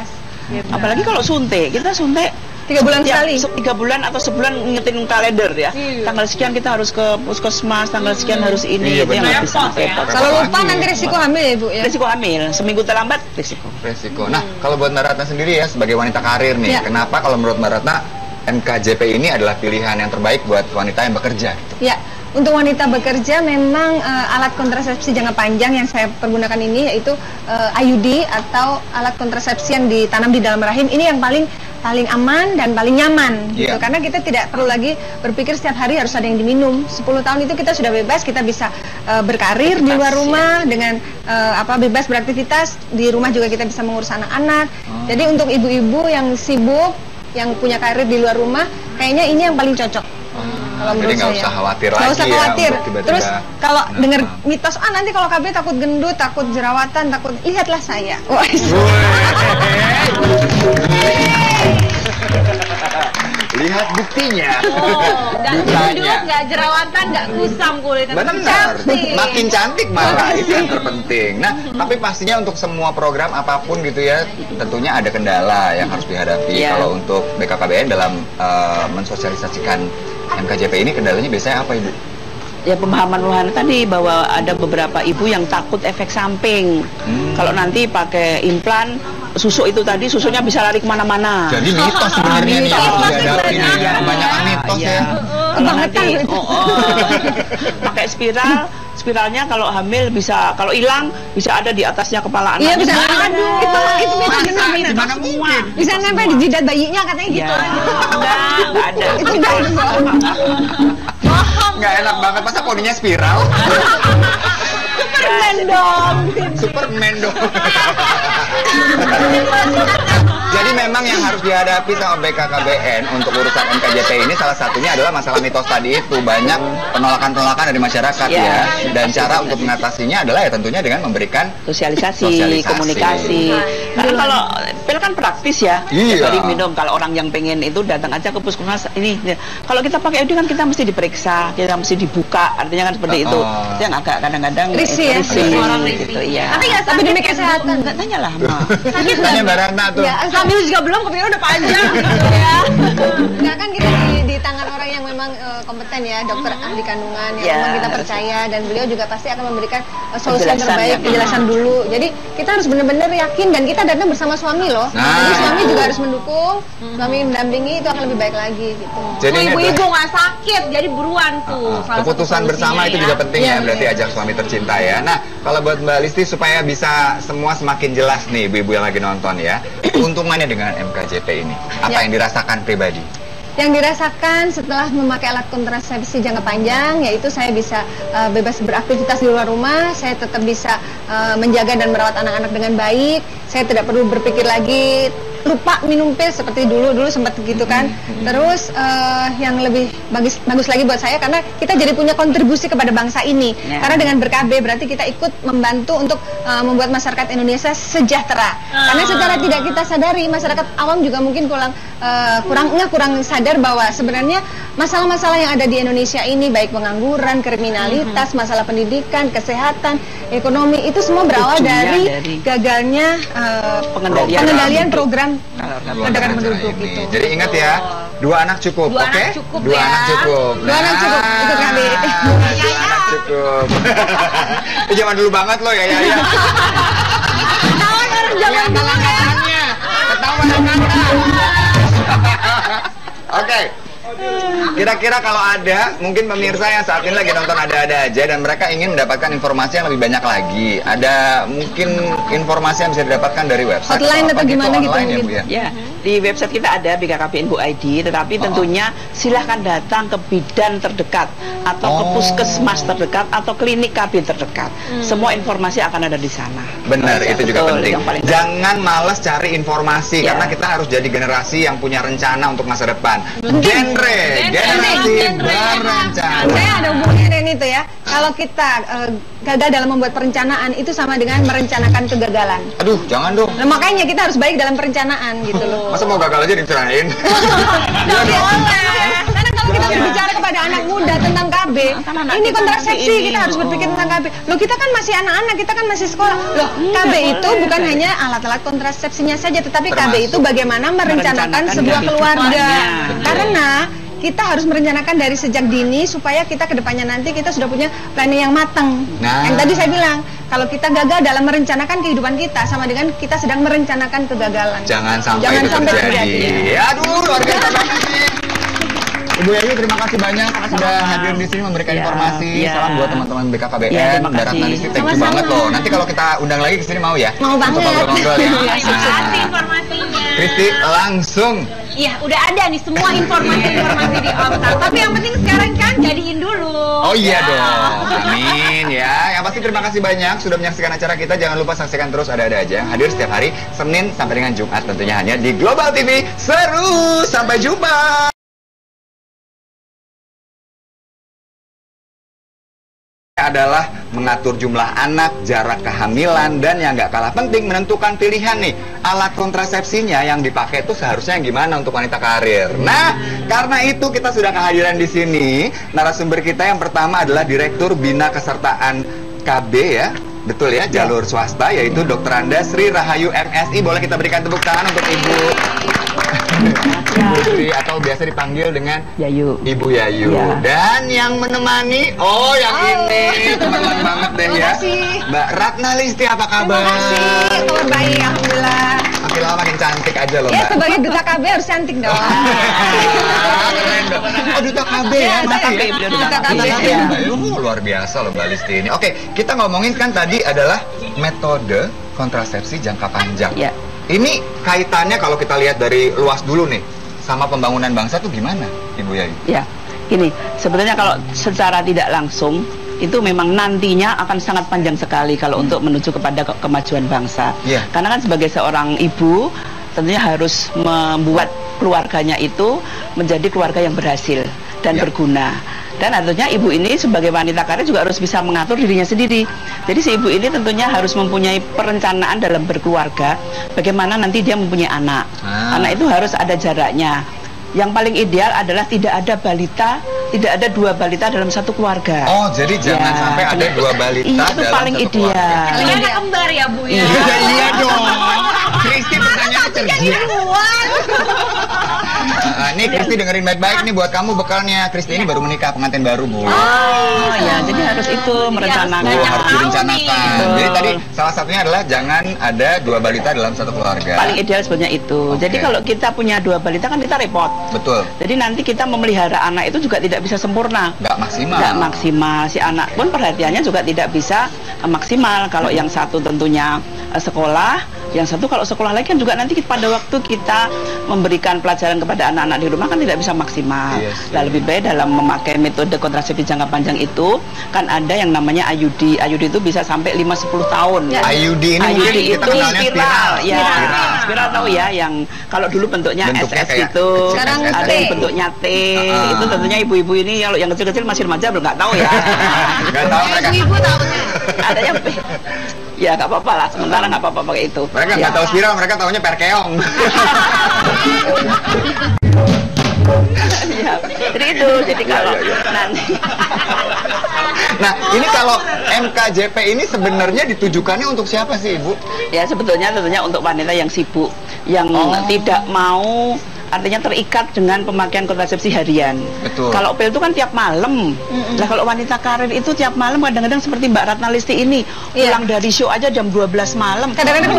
Apalagi kalau suntik, kita suntik
3 bulan sekali,
3 bulan atau sebulan ngingetin kalender ya. Tanggal sekian kita harus ke puskesmas, tanggal sekian harus ini. Itu yang lebih sangat repot.
Kalau lupa nanti risiko hamil ya Bu ya.
Risiko hamil, seminggu terlambat risiko.
Nah, kalau buat Mbak Ratna sendiri ya sebagai wanita karir nih, kenapa kalau menurut Mbak Ratna MKJP ini adalah pilihan yang terbaik buat wanita yang bekerja?
Ya, untuk wanita bekerja memang alat kontrasepsi jangka panjang yang saya pergunakan ini yaitu IUD atau alat kontrasepsi yang ditanam di dalam rahim, ini yang paling aman dan paling nyaman gitu, karena kita tidak perlu lagi berpikir setiap hari harus ada yang diminum. 10 tahun itu kita sudah bebas, kita bisa berkarir di luar rumah dengan bebas beraktivitas, di rumah juga kita bisa mengurus anak-anak. Jadi untuk ibu-ibu yang sibuk, yang punya karir di luar rumah, kayaknya ini yang paling cocok. Kalau
jadi nggak usah khawatir lagi.
Nggak usah khawatir. Terus kalau dengar mitos, nanti kalau KB takut gendut, takut jerawatan, lihatlah saya.
Lihat buktinya.
Nggak gendut, nggak jerawatan, nggak kusam kulitnya.
Benar. Makin cantik malah, itu yang terpenting. Nah, tapi pastinya untuk semua program apapun gitu ya, tentunya ada kendala yang harus dihadapi. Kalau untuk BKKBN dalam mensosialisasikan MKJP ini, kendalanya biasanya apa Ibu?
Ya pemahaman tadi bahwa ada beberapa ibu yang takut efek samping. Kalau nanti pakai implan, susu itu tadi, susunya bisa lari kemana-mana.
Jadi mitos sebenarnya nih yang harus dihadapi nih, kebanyakan mitos ya.
Kalau nanti pakai spiralnya kalau hamil bisa, kalau hilang bisa ada di atasnya kepala anak.
Iya bisa. Aduh, itu
gimana mungkin?
Bisa nempel di jidat bayinya katanya gitu.
Enggak ada.
Itu enggak ada.
Nggak enak banget, masa poninya spiral? Superman dong. Jadi memang yang harus dihadapi sama BKKBN untuk urusan MKJP ini salah satunya adalah masalah mitos tadi itu. Banyak penolakan-penolakan dari masyarakat ya. Dan cara untuk mengatasinya adalah ya tentunya dengan memberikan
sosialisasi. Komunikasi. Karena kalau pil kan praktis ya. Dari minum, kalau orang yang pengen itu datang aja ke puskesmas ini. Kalau kita pakai itu kan kita mesti diperiksa, kita mesti dibuka, artinya kan seperti itu. Itu yang agak kadang-kadang
risih
gitu ya.
Tapi demi kesehatan.
Enggak tanyalah, Ma.
Sakit
tanya Mbak Ratna tuh.
Hamil juga belum, kepingin udah panjang gitu ya.
Enggak kan kita di tangan orang yang memang kompeten ya, dokter ahli kandungan yang memang kita percaya, dan beliau juga pasti akan memberikan solusi yang terbaik, penjelasan dulu. Jadi kita harus benar-benar yakin, dan kita datang bersama suami loh. Jadi suami juga harus mendukung, suami mendampingi, itu akan lebih baik lagi gitu.
Jadi ibu-ibu nggak sakit, jadi buruan tuh.
Keputusan bersama itu juga penting ya, berarti ajak suami tercinta ya. Nah, kalau buat Mbak Listi supaya bisa semua semakin jelas nih ibu-ibu yang lagi nonton ya, keuntungannya dengan MKJP ini, apa yang dirasakan pribadi?
Yang dirasakan setelah memakai alat kontrasepsi jangka panjang, yaitu saya bisa bebas beraktivitas di luar rumah, saya tetap bisa menjaga dan merawat anak-anak dengan baik, saya tidak perlu berpikir lagi lupa minum pil seperti dulu sempat gitu kan. Terus yang lebih bagus lagi buat saya, karena kita jadi punya kontribusi kepada bangsa ini. Karena dengan ber-KB berarti kita ikut membantu untuk membuat masyarakat Indonesia sejahtera. Karena secara tidak kita sadari, masyarakat awam juga mungkin kurang sadar bahwa sebenarnya masalah-masalah yang ada di Indonesia ini, baik pengangguran, kriminalitas, masalah pendidikan, kesehatan, ekonomi, itu semua berawal dari gagalnya pengendalian program pendidikan penduduk itu.
Jadi ingat ya, 2 anak cukup, oke? 2 anak cukup.
2 anak cukup, itu KB.
2 anak cukup. Itu zaman dulu banget loh ya.
Ketahuan orang zaman dulu ya.
Ketahuan kata. Oke. Kira-kira kalau ada, mungkin pemirsa yang saat ini lagi nonton Ada-Ada Aja dan mereka ingin mendapatkan informasi yang lebih banyak lagi, ada mungkin informasi yang bisa didapatkan dari website
hotline atau gimana gitu
mungkin?
Ya, Di website kita ada bkkbn.id, tetapi tentunya silahkan datang ke bidan terdekat atau ke puskesmas terdekat atau klinik KB terdekat. Semua informasi akan ada di sana.
Benar, itu juga penting. Jangan
baik.
males cari informasi karena kita harus jadi generasi yang punya rencana untuk masa depan. Generasi berencana.
Saya ada hubungannya dengan itu ya. Kalau kita gagal dalam membuat perencanaan itu sama dengan merencanakan kegagalan.
Aduh, jangan dong.
Nah, makanya kita harus baik dalam perencanaan gitu loh.
Masa mau gagal aja direncanain?
Nggak boleh. Karena kalau kita berbicara kepada anak muda tentang KB, ini kontrasepsi, kita harus berpikir tentang KB. Loh, kita kan masih anak-anak, kita kan masih sekolah. Loh, KB itu bukan hanya alat-alat kontrasepsinya saja, tetapi KB itu bagaimana merencanakan sebuah keluarga. Karena kita harus merencanakan dari sejak dini supaya kita kedepannya nanti kita sudah punya planning yang matang. Yang tadi saya bilang, kalau kita gagal dalam merencanakan kehidupan kita sama dengan kita sedang merencanakan kegagalan.
Jangan sampai itu terjadi. Aduh, luar biasa banget sih. Ibu Yayu, terima kasih banyak sudah hadir di sini memberikan informasi. Salam buat teman-teman BKKBN. Darat Nalistik, thank you banget loh. Nanti kalau kita undang lagi ke sini mau ya?
Mau banget.
Ngobrol-ngobrol ya.
Terima kasih informasinya.
Kristi, langsung.
Iya, udah ada nih semua informasi-informasi di Omtar. Tapi yang penting sekarang kan jadiin dulu.
Oh iya dong. Amin ya. Yang pasti terima kasih banyak sudah menyaksikan acara kita. Jangan lupa saksikan terus Ada-Ada Aja yang hadir setiap hari Senin sampai dengan Jumat tentunya hanya di Global TV. Seru. Sampai jumpa. Adalah mengatur jumlah anak, jarak kehamilan, dan yang nggak kalah penting menentukan pilihan nih alat kontrasepsinya yang dipakai itu seharusnya yang gimana untuk wanita karir. Nah, karena itu kita sudah kehadiran di sini. Narasumber kita yang pertama adalah Direktur Bina Kesertaan KB ya, betul ya, jalur swasta, yaitu Dr. Anda Sri Rahayu MSI. Boleh kita berikan tepuk tangan untuk Ibu Sri, atau biasa dipanggil dengan
Yayu.
Ibu Yayu. Dan yang menemani, yang ini teman-teman banget deh ya, Mbak Ratna Listi. Apa kabar?
Terima kasih, kabar baik, alhamdulillah.
Makin lama makin cantik aja loh,
Ya,
Mbak.
sebagai duta KB harus cantik dong.
Keren dong. Oh, duta KB ya, Mbak.
Duta KB.
Luar biasa loh Mbak Listi ini. Oke, kita ngomongin kan tadi adalah metode kontrasepsi jangka panjang. Ini kaitannya kalau kita lihat dari luas dulu nih, sama pembangunan bangsa tuh gimana, Ibu Yayu?
Ya, ini sebetulnya kalau secara tidak langsung itu memang nantinya akan sangat panjang sekali kalau untuk menuju kepada kemajuan bangsa. Karena kan sebagai seorang ibu tentunya harus membuat keluarganya itu menjadi keluarga yang berhasil dan berguna. Dan tentunya ibu ini sebagai wanita karir juga harus bisa mengatur dirinya sendiri. Jadi si ibu ini tentunya harus mempunyai perencanaan dalam berkeluarga, bagaimana nanti dia mempunyai anak. Anak itu harus ada jaraknya. Yang paling ideal adalah tidak ada balita, tidak ada dua balita dalam satu keluarga.
Oh, jadi jangan sampai ada dua balita
itu
dalam
paling
satu
ideal.
keluarga.
Ini anak kembar ya, Bu ya.
Iya dong. Kristi pertanyaan cerdas. Nih Kristi dengerin baik-baik nih buat kamu bekalnya. Kristi ini baru menikah, pengantin baru, Bu.
Oh ya, jadi harus itu merencanakan.
Harus direncanakan. Jadi tadi salah satunya adalah jangan ada dua balita dalam satu keluarga.
Paling ideal sebenarnya itu. Jadi kalau kita punya dua balita kan kita repot.
Betul.
Jadi nanti kita memelihara anak itu juga tidak bisa sempurna.
Nggak maksimal.
Nggak maksimal. Si anak pun perhatiannya juga tidak bisa maksimal. Kalau yang satu tentunya sekolah, yang satu kalau sekolah lagi kan juga nanti pada waktu kita memberikan pelajaran kepada anak-anak di rumah kan tidak bisa maksimal. Nah, lebih baik dalam memakai metode kontrasepsi jangka panjang itu kan ada yang namanya IUD. IUD itu bisa sampai 5-10 tahun.
IUD ini
IUD
kita
itu
kenalnya
spiral. Ya,
spiral.
Spiral tahu ya, yang kalau dulu bentuknya SS itu,
sekarang
ada yang bentuknya T. Itu tentunya ibu-ibu ini kalau yang kecil-kecil masih remaja belum nggak tahu ya.
Nggak tahu mereka.
Ibu tahunya.
Adanya P. Ya nggak apa-apa lah, sementara nggak apa-apa pakai itu.
Mereka nggak tahu spiral, mereka tahunya perkeong.
Ya, jadi itu, jadi kalau nanti.
Nah, ini kalau MKJP ini sebenarnya ditujukannya untuk siapa sih, Ibu?
Ya sebetulnya tentunya untuk wanita yang sibuk, yang tidak mau artinya terikat dengan pemakaian kontrasepsi harian.
Betul.
Kalau pil itu kan tiap malam. Nah kalau wanita karir itu tiap malam kadang-kadang seperti Mbak Ratna Listi ini pulang dari show aja jam 12 malam.
Kadang-kadang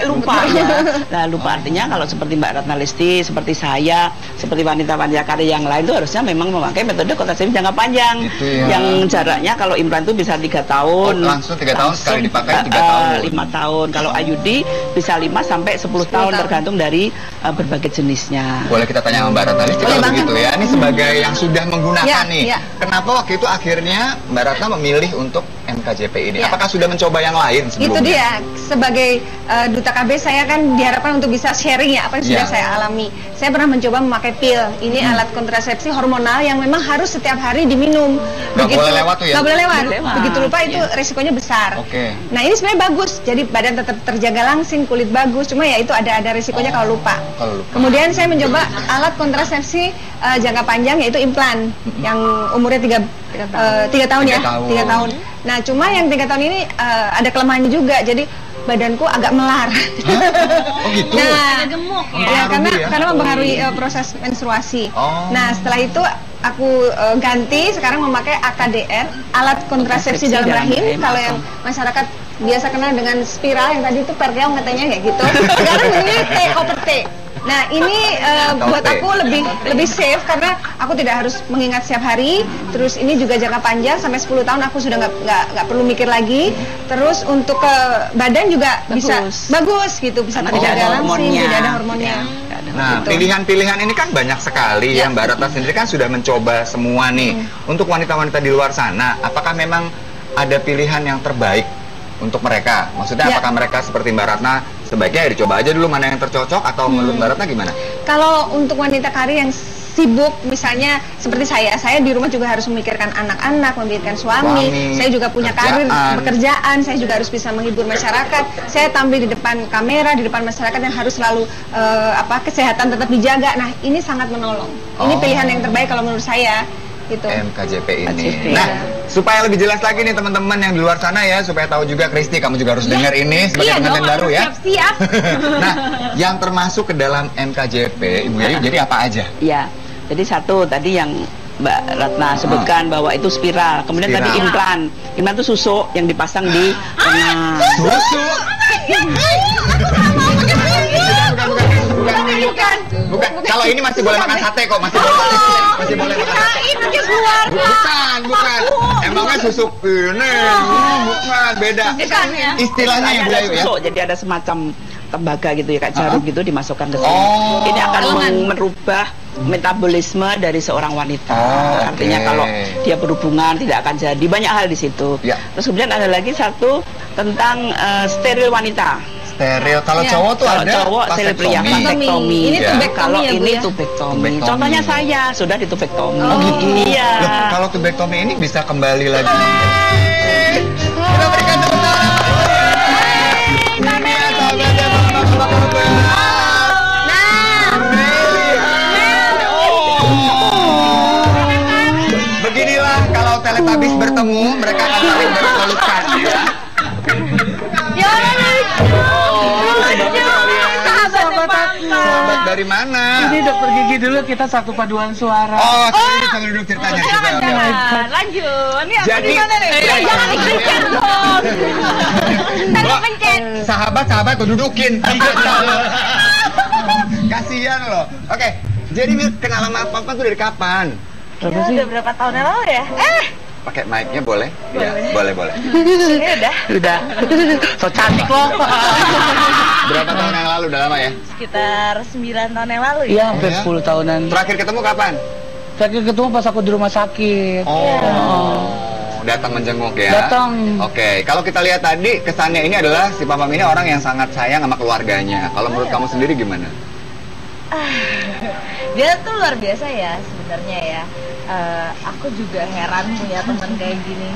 lupa ya. Nah lupa artinya kalau seperti Mbak Ratna Listi, seperti saya, seperti wanita-wanita karir yang lain itu harusnya memang memakai metode kontrasepsi jangka panjang. Yang jaraknya kalau implan itu bisa 3 tahun.
Langsung 3 tahun sekali dipakai 3 tahun.
5 tahun. Kalau IUD bisa 5 sampai 10 tahun tergantung dari berbagai jenisnya.
Boleh kita tanya sama Mbak Ratna Listi kalau begitu ya. Ini sebagai yang sudah menggunakan nih. Kenapa waktu itu akhirnya Mbak Ratna memilih untuk MKJP ini? Apakah sudah mencoba yang lain sebelumnya?
Itu dia. Sebagai duta KB saya kan diharapkan untuk bisa sharing ya apa yang sudah saya alami. Saya pernah mencoba memakai pil. Ini alat kontrasepsi hormonal yang memang harus setiap hari diminum.
Nggak boleh lewat tuh ya?
Nggak boleh lewat. Begitu lupa itu resikonya besar. Nah ini sebenarnya bagus. Jadi badan tetap terjaga langsing, kulit bagus. Cuma ya itu ada risikonya kalau lupa. Kemudian saya mencoba alat kontrasepsi jangka panjang yaitu implan yang umurnya 3 tahun ya. 3 tahun. Nah cuma yang 3 tahun ini ada kelemahannya juga. Jadi badanku agak melar.
Oh gitu.
Nah,
gemuk
ya karena mempengaruhi proses menstruasi. Nah setelah itu aku ganti sekarang memakai AKDR, alat kontrasepsi dalam rahim. Kalau yang masyarakat biasa kenal dengan spiral yang tadi itu perkeong katanya kayak gitu. Sekarang ini TOPT. Nah ini buat aku lebih safe karena aku tidak harus mengingat setiap hari. Terus ini juga jangka panjang sampai 10 tahun aku sudah nggak perlu mikir lagi. Terus untuk ke badan juga bisa bagus gitu, bisa terjaga langsing, tidak ada hormonnya.
Nah pilihan-pilihan ini kan banyak sekali ya. Mbak Ratna sendiri kan sudah mencoba semua nih. Untuk wanita-wanita di luar sana, apakah memang ada pilihan yang terbaik untuk mereka? Maksudnya apakah mereka seperti Mbak Ratna sebaiknya dicoba aja dulu mana yang tercocok, atau menurut Mbak Ratna gimana?
Kalau untuk wanita karir yang sibuk misalnya seperti saya di rumah juga harus memikirkan anak-anak, memikirkan suami. Saya juga punya karir pekerjaan, saya juga harus bisa menghibur masyarakat. Saya tampil di depan kamera, di depan masyarakat yang harus selalu kesehatan tetap dijaga. Nah ini sangat menolong. Ini pilihan yang terbaik kalau menurut saya. Gitu.
MKJP ini. Nah, supaya lebih jelas lagi nih teman-teman yang di luar sana ya, supaya tahu juga Kristi, kamu juga harus dengar ini sebagai pengantin baru ya.
Siap-siap.
Nah, yang termasuk ke dalam MKJP, Ibu Yayu, jadi apa aja?
Iya. Jadi satu tadi yang Mbak Ratna sebutkan bahwa itu spiral. Kemudian tadi implan. Implan itu susuk yang dipasang di tengah.
Susuk? Bukan. Kalau ini masih boleh makan sate kok, masih boleh makan sate. Bukan. Emangnya susuk ini? Bukan, beda. Istilahnya ya, Bu Yayu ya.
Jadi ada semacam tembaga gitu ya, kayak jarum gitu dimasukkan ke sini. Ini akan merubah metabolisme dari seorang wanita. Artinya kalau dia berhubungan tidak akan jadi, banyak hal di situ. Terus kemudian ada lagi satu tentang steril wanita.
Steril. Kalau cowok tuh
kalau
ada
cowok vasektomi.
Ini tubektomi
kalau
ya, Bu,
ini
ya?
tubektomi. Contohnya saya sudah di tubektomi.
Oh gitu.
Iya.
Loh, kalau tubektomi ini bisa kembali lagi. Kita berikan tepuk tangan. Beginilah kalau Teletubbies bertemu, mereka akan saling berpelukan ya. Sahabat dari mana?
Ini dokter gigi dulu, kita satu paduan suara.
Sambil duduk ceritanya.
Lanjut. Ini
Jadi,
gimana nih? Jangan dipencet dong. Tadi pencet.
Sahabat tuh dudukin. Kasihan loh. Oke, jadi kenal sama Papa tuh dari kapan?
Udah berapa tahun yang lalu ya?
Pakai mic-nya boleh? Iya, boleh.
Udah.
So cantik loh.
Berapa tahun yang lalu? Udah lama ya?
Sekitar 9 tahun yang lalu ya?
Iya, hampir 10 tahunan.
Terakhir ketemu kapan?
Terakhir ketemu pas aku di rumah sakit.
Datang menjenguk ya?
Datang.
Oke, kalau kita lihat tadi kesannya ini adalah si Papa ini orang yang sangat sayang sama keluarganya. Kalau menurut kamu sendiri gimana?
Dia tuh luar biasa ya sebenarnya ya. Aku juga heran punya teman kayak gini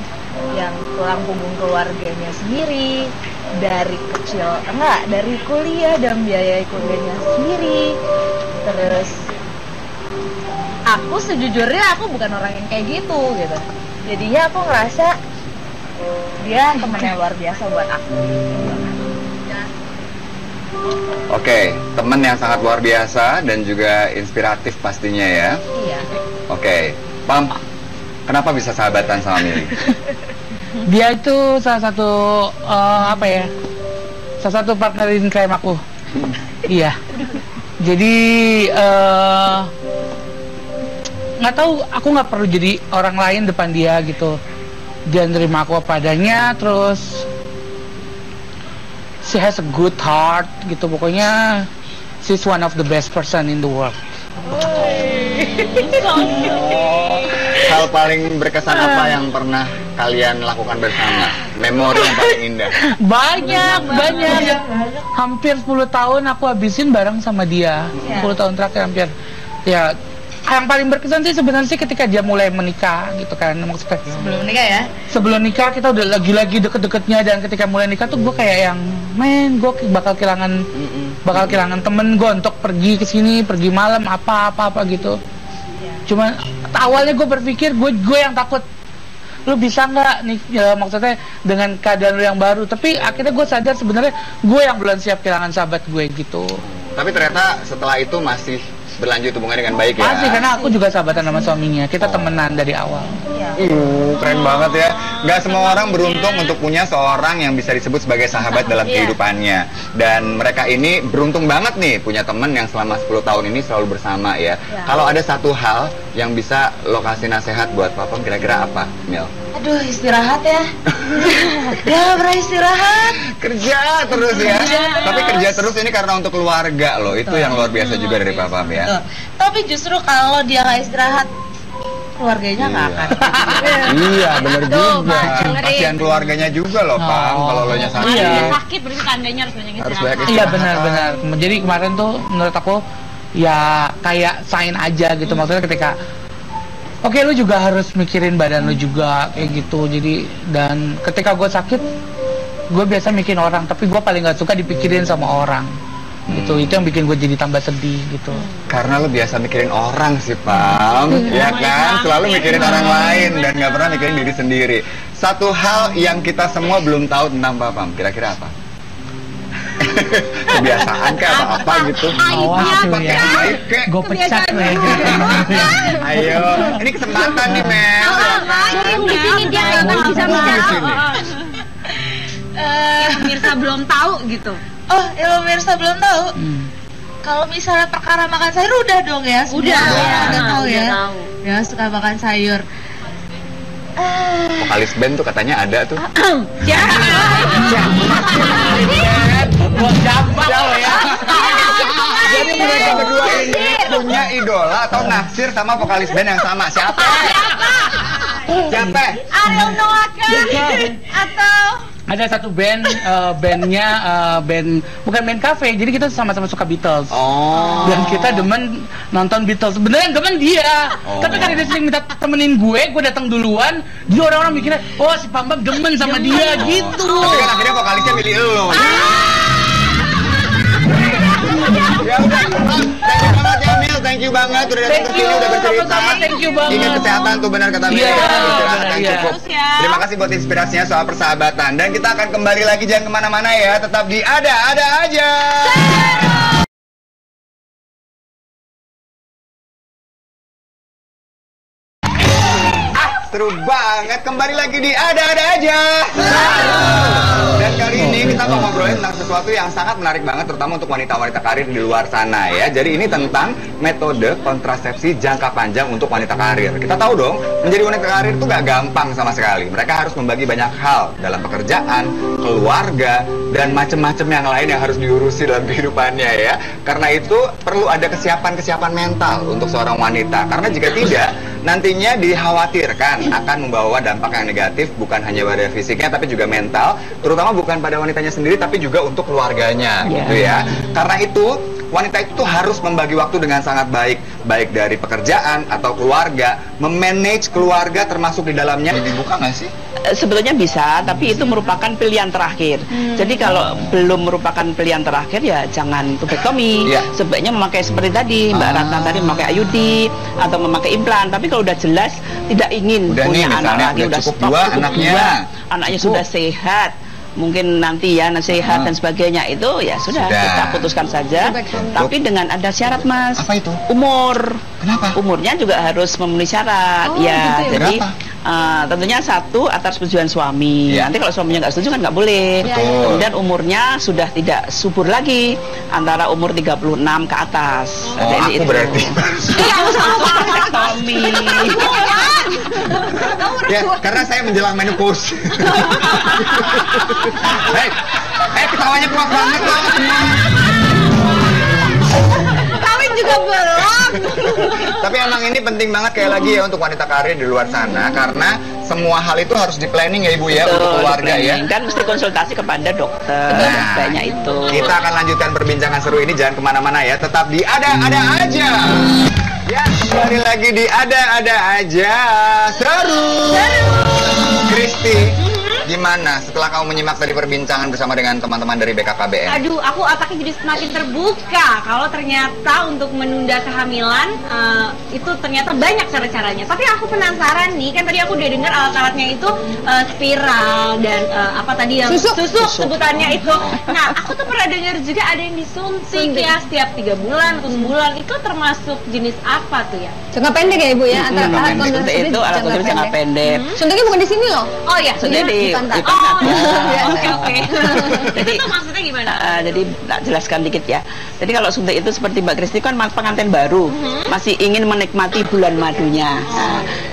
yang tulang punggung keluarganya sendiri, dari kecil dari kuliah dan biaya kuliahnya sendiri. Terus aku sejujurnya aku bukan orang yang kayak gitu. Jadinya aku ngerasa dia teman yang luar biasa buat aku.
Oke, teman yang sangat luar biasa dan juga inspiratif pastinya ya.
Iya.
Oke, Pam, kenapa bisa sahabatan sama Mili?
Dia itu salah satu salah satu partner in crime aku. Iya. Jadi nggak tahu, aku nggak perlu jadi orang lain depan dia gitu. Dia nerima aku apa adanya, terus she has a good heart gitu, pokoknya she's one of the best person in the world.
Hal paling berkesan apa yang pernah kalian lakukan bersama? Memori yang paling indah?
Banyak. Hampir 10 tahun aku habisin bareng sama dia. 10 tahun terakhir hampir. Ya, yang paling berkesan sih sebenarnya ketika dia mulai menikah gitu kan, maksudnya
Sebelum nikah ya?
sebelum nikah kita udah lagi-lagi deket-deketnya, dan ketika mulai nikah tuh gue kayak yang gue bakal kehilangan temen gue untuk pergi ke sini, pergi malam apa gitu. Cuman awalnya gue berpikir gue yang takut, lu bisa nggak nih maksudnya dengan keadaan lu yang baru, tapi akhirnya gue sadar sebenarnya gue yang belum siap kehilangan sahabat gue gitu.
Tapi ternyata setelah itu masih berlanjut hubungannya dengan baik ya?
Masih, karena aku juga sahabatan sama suaminya, kita temenan dari awal.
Keren banget ya. Gak semua orang beruntung untuk punya seorang yang bisa disebut sebagai sahabat dalam kehidupannya. Dan mereka ini beruntung banget nih punya temen yang selama 10 tahun ini selalu bersama ya. Kalau ada satu hal yang bisa lo kasih nasihat buat Papam, kira-kira apa, Mil?
Aduh, istirahat ya. Ya, beristirahat.
Kerja terus ya. Tapi kerja terus ini karena untuk keluarga loh. Itu yang luar biasa juga dari Papam ya.
Tapi justru kalau dia nggak istirahat, keluarganya nggak akan.
Iya, bener juga. Kasihan keluarganya juga loh, Pam. Kalau lo nya sakit.
Sakit berarti tandanya harus banyak istirahat.
Iya, benar. Jadi kemarin tuh menurut aku ya kayak sign aja gitu, maksudnya ketika oke, lu juga harus mikirin badan lu juga kayak gitu. Jadi, dan ketika gue sakit, gue biasa mikirin orang, tapi gue paling gak suka dipikirin sama orang gitu. Itu yang bikin gue jadi tambah sedih gitu.
Karena lu biasa mikirin orang sih, Pam, ya kan? Selalu mikirin orang lain dan gak pernah mikirin diri sendiri. Satu hal yang kita semua belum tahu tentang Papam, kira-kira apa? Kebiasaan kayak apa gitu?
Awas lu ya, gue pecat lu ya.
Ayo, ini kesempatan nih, Mel.
Ini dia yang bisa bicara. Pemirsa belum tahu gitu.
Oh, pemirsa belum tahu. Kalau misalnya perkara makan sayur udah dong ya?
Udah
tahu ya. Ya, suka makan sayur.
Vokalis band tuh katanya ada tuh.
Buat jambak lo ya.
Jadi mereka berdua ini punya idola atau naksir sama vokalis band yang sama. Siapa?
I don't know, atau
ada satu band, bukan band cafe, jadi kita sama-sama suka Beatles. Dan kita demen nonton Beatles. Beneran demen dia. Tapi karena dia sering minta temenin gue datang duluan, jadi orang-orang mikirnya, oh si Pambam demen sama dia gitu.
Tapi kan akhirnya vokalisnya milih lo. Ya udah, thank you banget udah datang ke sini, udah bercerita.
Thank you banget.
Ingat kesehatan tuh, benar kata Mia. Istirahat yang cukup. Terima kasih buat inspirasinya soal persahabatan. Dan kita akan kembali lagi, jangan kemana-mana ya. Tetap di Ada Aja. Seru banget, kembali lagi di Ada Aja. Dan kali ini kita mau ngobrolin tentang sesuatu yang sangat menarik banget, terutama untuk wanita-wanita karir di luar sana ya. Jadi ini tentang metode kontrasepsi jangka panjang untuk wanita karir. Kita tahu dong, menjadi wanita karir itu gak gampang sama sekali. Mereka harus membagi banyak hal dalam pekerjaan, keluarga, dan macam-macam yang lain yang harus diurusi dalam kehidupannya ya. Karena itu perlu ada kesiapan mental untuk seorang wanita. Karena jika tidak, nantinya dikhawatirkan akan membawa dampak yang negatif bukan hanya pada fisiknya tapi juga mental, terutama bukan pada wanitanya sendiri tapi juga untuk keluarganya gitu ya. Karena itu wanita itu harus membagi waktu dengan sangat baik dari pekerjaan atau keluarga, memanage keluarga termasuk di dalamnya. Dibuka nggak sih?
Sebetulnya bisa, tapi itu merupakan pilihan terakhir. Jadi kalau belum merupakan pilihan terakhir ya jangan tubektomi. Sebaiknya memakai seperti tadi Mbak Ratna tadi, memakai IUD atau memakai implan. Tapi kalau udah jelas tidak ingin punya anak lagi, udah
cukup dua anaknya
sudah sehat, mungkin nanti ya nasihat dan sebagainya itu ya sudah kita putuskan saja. Tapi dengan ada syarat, Mas.
Apa itu?
Umur.
Kenapa?
Umurnya juga harus memenuhi syarat. Ya,
gitu ya?
jadi tentunya satu atas persetujuan suami. Nanti kalau suaminya nggak setuju kan nggak boleh. Kemudian umurnya sudah tidak subur lagi, antara umur 36 ke atas.
Aku itu berarti.
Suami.
Ya, karena saya menjelang menopause. Ketawanya kuat banget loh semua.
Kawin juga belum.
Tapi emang ini penting banget kayak lagi ya untuk wanita karir di luar sana, karena semua hal itu harus di planning ya Ibu ya. Betul, untuk keluarga ya.
Kan mesti konsultasi kepada dokter. Banyak itu.
Kita akan lanjutkan perbincangan seru ini, jangan kemana-mana ya. Tetap di Ada-Ada Aja. Ya, kembali lagi di Ada-Ada Aja. Seru. Kristi, gimana setelah kamu menyimak tadi perbincangan bersama dengan teman-teman dari BKKBN?
Aduh, aku otaknya jadi semakin terbuka kalau ternyata untuk menunda kehamilan itu ternyata banyak cara-caranya. Tapi aku penasaran nih, kan tadi aku udah dengar alat-alatnya itu spiral dan apa tadi yang susuk sebutannya itu. Nah, aku tuh pernah dengar juga ada yang disuntik ya setiap 3 bulan atau sebulan. Itu termasuk jenis apa tuh ya?
Jangka pendek ya Ibu ya, antara alat kontrasepsi
itu alat kontrasepsi jangka pendek.
Suntiknya bukan di sini loh.
Oh ya,
suntiknya di pantat.
Oke. Jadi itu maksudnya gimana?
Jadi tak jelaskan dikit ya. Jadi kalau suntik itu seperti Mbak Kristi kan pengantin baru, masih ingin menikmati bulan madunya.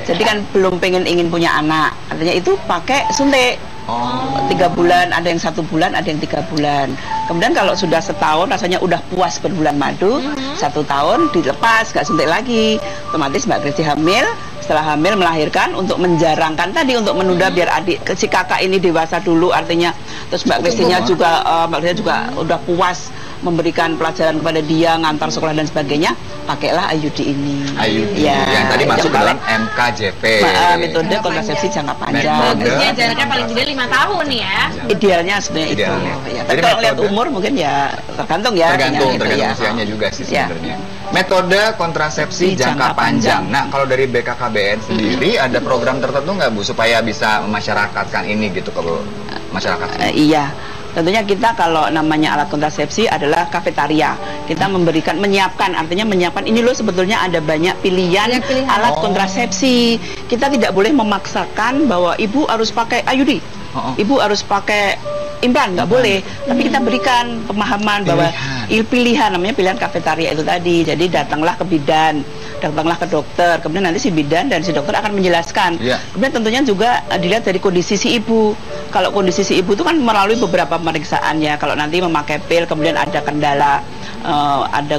Jadi kan belum ingin punya anak, artinya itu pakai suntik. 3 bulan, ada yang 1 bulan, ada yang 3 bulan. Kemudian kalau sudah setahun rasanya udah puas berbulan madu, 1 tahun dilepas, gak suntik lagi. Otomatis Mbak Kristi hamil. Setelah hamil melahirkan untuk menjarangkan tadi, untuk menunda biar adik si kakak ini dewasa dulu, artinya terus Mbak Kristinya juga udah puas memberikan pelajaran kepada dia, ngantar sekolah dan sebagainya, pakailah IUD ini.
IUD yang tadi masuk dalam MKJP.
Metode kontrasepsi jangka panjang.
Bagusnya jaraknya paling tidak 5 tahun ya.
Idealnya sebenarnya itu. Ya, tapi kalau lihat umur mungkin ya tergantung ya.
Tergantung usianya juga sih sebenarnya. Metode kontrasepsi jangka panjang. Nah, kalau dari BKKBN sendiri ada program tertentu nggak Bu supaya bisa memasyarakatkan ini gitu ke masyarakat?
Iya. Tentunya kita kalau namanya alat kontrasepsi adalah kafetaria. Kita menyiapkan, artinya menyiapkan ini loh sebetulnya ada banyak pilihan alat kontrasepsi. Kita tidak boleh memaksakan bahwa ibu harus pakai IUD, ibu harus pakai implan, nggak boleh. Tapi kita berikan pemahaman bahwa pilihan, namanya pilihan kafetaria itu tadi. Jadi datanglah ke bidan, datanglah ke dokter, kemudian nanti si bidan dan si dokter akan menjelaskan. Kemudian tentunya juga dilihat dari kondisi si ibu. Kalau kondisi si ibu itu kan melalui beberapa pemeriksaan ya. Kalau nanti memakai pil kemudian ada kendala, ada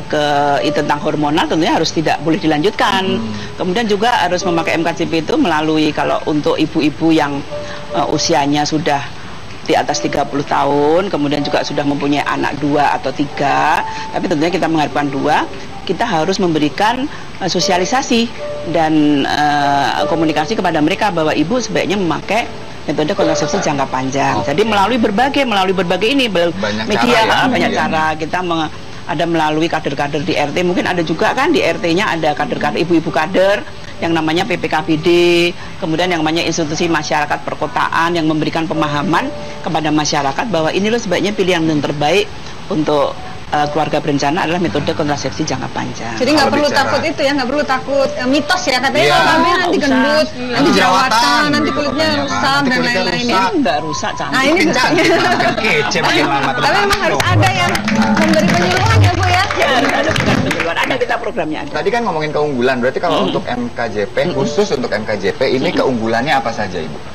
tentang hormonal, tentunya harus tidak boleh dilanjutkan. Kemudian juga harus memakai MKJP itu melalui, kalau untuk ibu-ibu yang usianya sudah di atas 30 tahun, kemudian juga sudah mempunyai anak 2 atau 3, tapi tentunya kita mengharapkan 2, kita harus memberikan sosialisasi dan komunikasi kepada mereka bahwa ibu sebaiknya memakai metode kontrasepsi jangka panjang. Jadi melalui berbagai ini media, banyak cara. Kita ada melalui kader-kader di RT, mungkin ada juga kan di RT-nya ada kader-kader, ibu-ibu kader yang namanya PPKBD, kemudian yang namanya institusi masyarakat perkotaan yang memberikan pemahaman kepada masyarakat bahwa ini loh sebaiknya pilihan yang terbaik untuk keluarga berencana adalah metode kontrasepsi jangka panjang.
Jadi nggak perlu takut itu ya, nggak perlu takut mitos ya katanya kalau hamil nanti gendut, nanti jerawatan, nanti kulitnya rusak dan lain-lain.
Ini nggak rusak, cantik.
Nah ini
cantik, kece bagaimana.
Tapi memang harus ada yang memberi penyuluhan ya Bu ya.
Ya harus ada penyuluhan, ada kita programnya ada.
Tadi kan ngomongin keunggulan, berarti kalau untuk MKJP, khusus untuk MKJP ini keunggulannya apa saja Ibu?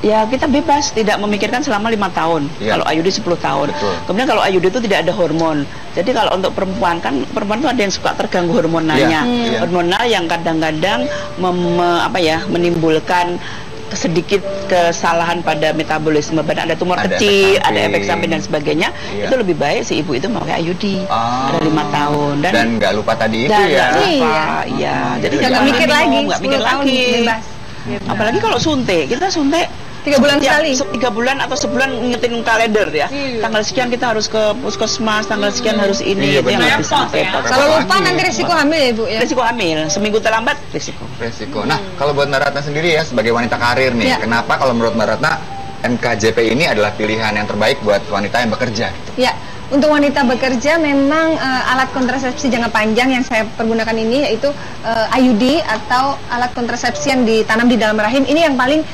Ya kita bebas, tidak memikirkan selama 5 tahun. Kalau IUD 10 tahun. Kemudian kalau IUD itu tidak ada hormon. Jadi kalau untuk perempuan kan, perempuan itu ada yang suka terganggu hormonalnya. Hormonal yang kadang-kadang menimbulkan sedikit kesalahan pada metabolisme badan, ada tumor kecil, ada efek samping dan sebagainya. Itu lebih baik si ibu itu memakai IUD ada 5 tahun
dan nggak lupa tadi itu ya.
Iya. Jadi
jangan mikir lagi,
nggak mikir lagi. Apalagi kalau suntik, kita suntik
3 bulan sekali.
3 bulan atau sebulan ngingetin kalender ya. Tanggal sekian kita harus ke puskesmas, tanggal sekian harus ini. Itu yang lebih sangat repot.
Kalau lupa nanti risiko hamil ya Bu ya.
Risiko hamil, seminggu terlambat risiko.
Nah, kalau buat Mbak Ratna sendiri ya sebagai wanita karir nih, kenapa kalau menurut Mbak Ratna NKJP ini adalah pilihan yang terbaik buat wanita yang bekerja gitu.
Ya, untuk wanita bekerja memang alat kontrasepsi jangka panjang yang saya pergunakan ini yaitu IUD atau alat kontrasepsi yang ditanam di dalam rahim. Ini yang paling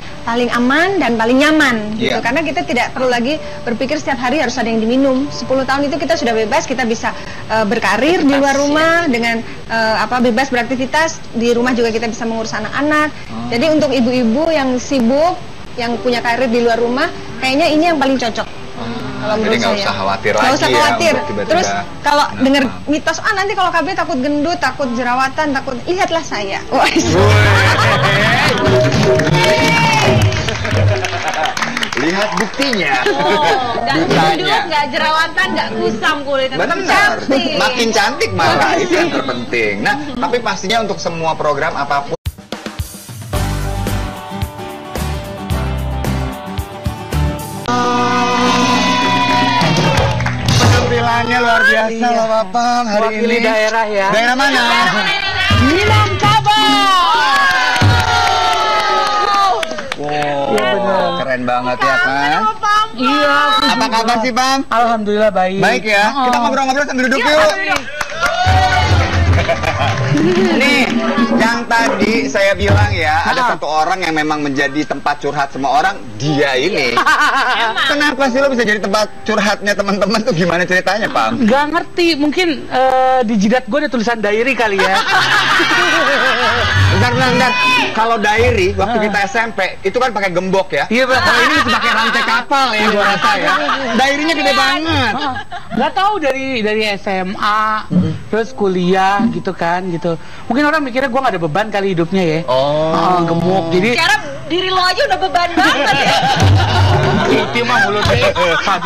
aman dan paling nyaman gitu. Karena kita tidak perlu lagi berpikir setiap hari harus ada yang diminum. 10 tahun itu kita sudah bebas, kita bisa berkarir di luar rumah dengan bebas beraktivitas. Di rumah juga kita bisa mengurus anak-anak. Jadi untuk ibu-ibu yang sibuk, yang punya karir di luar rumah, kayaknya ini yang paling cocok. Kalau
Jadi nggak usah khawatir lagi.
Nggak usah khawatir.
Tiba-tiba
Terus kalau dengar mitos, nanti kalau KB takut gendut, takut jerawatan, takut, lihatlah saya.
Lihat buktinya.
Nggak gendut, nggak jerawatan, nggak kusam kulitnya.
Benar.
Cantik.
Makin cantik malah, itu yang terpenting. Nah, tapi pastinya untuk semua program apapun. Penampilannya luar biasa loh Bapak hari ini.
Daerah ya.
Daerah mana?
Minangkabau.
Wow, keren banget ya Pak.
Iya.
Apa kabar sih Pam?
Alhamdulillah baik.
Baik ya. Kita ngobrol-ngobrol sambil duduk yuk. Nih, yang tadi saya bilang ya, ada satu orang yang memang menjadi tempat curhat semua orang, dia ini. Kenapa sih lo bisa jadi tempat curhatnya teman-teman tuh, gimana ceritanya, Pam?
Gak ngerti, mungkin di jidat gue ada tulisan diary kali ya.
Bentar. Kalau diary waktu kita SMP itu kan pakai gembok ya.
Iya,
kalau ini masih pakai rantai kapal ya, gua rasa ya. Diary-nya gede banget.
Gak tahu dari SMA, terus kuliah gitu kan gitu. Mungkin orang mikirnya gue gak ada beban kali hidupnya ya. Gemuk. Jadi
sekarang diri lo aja udah beban banget ya.
itu mah mulutnya.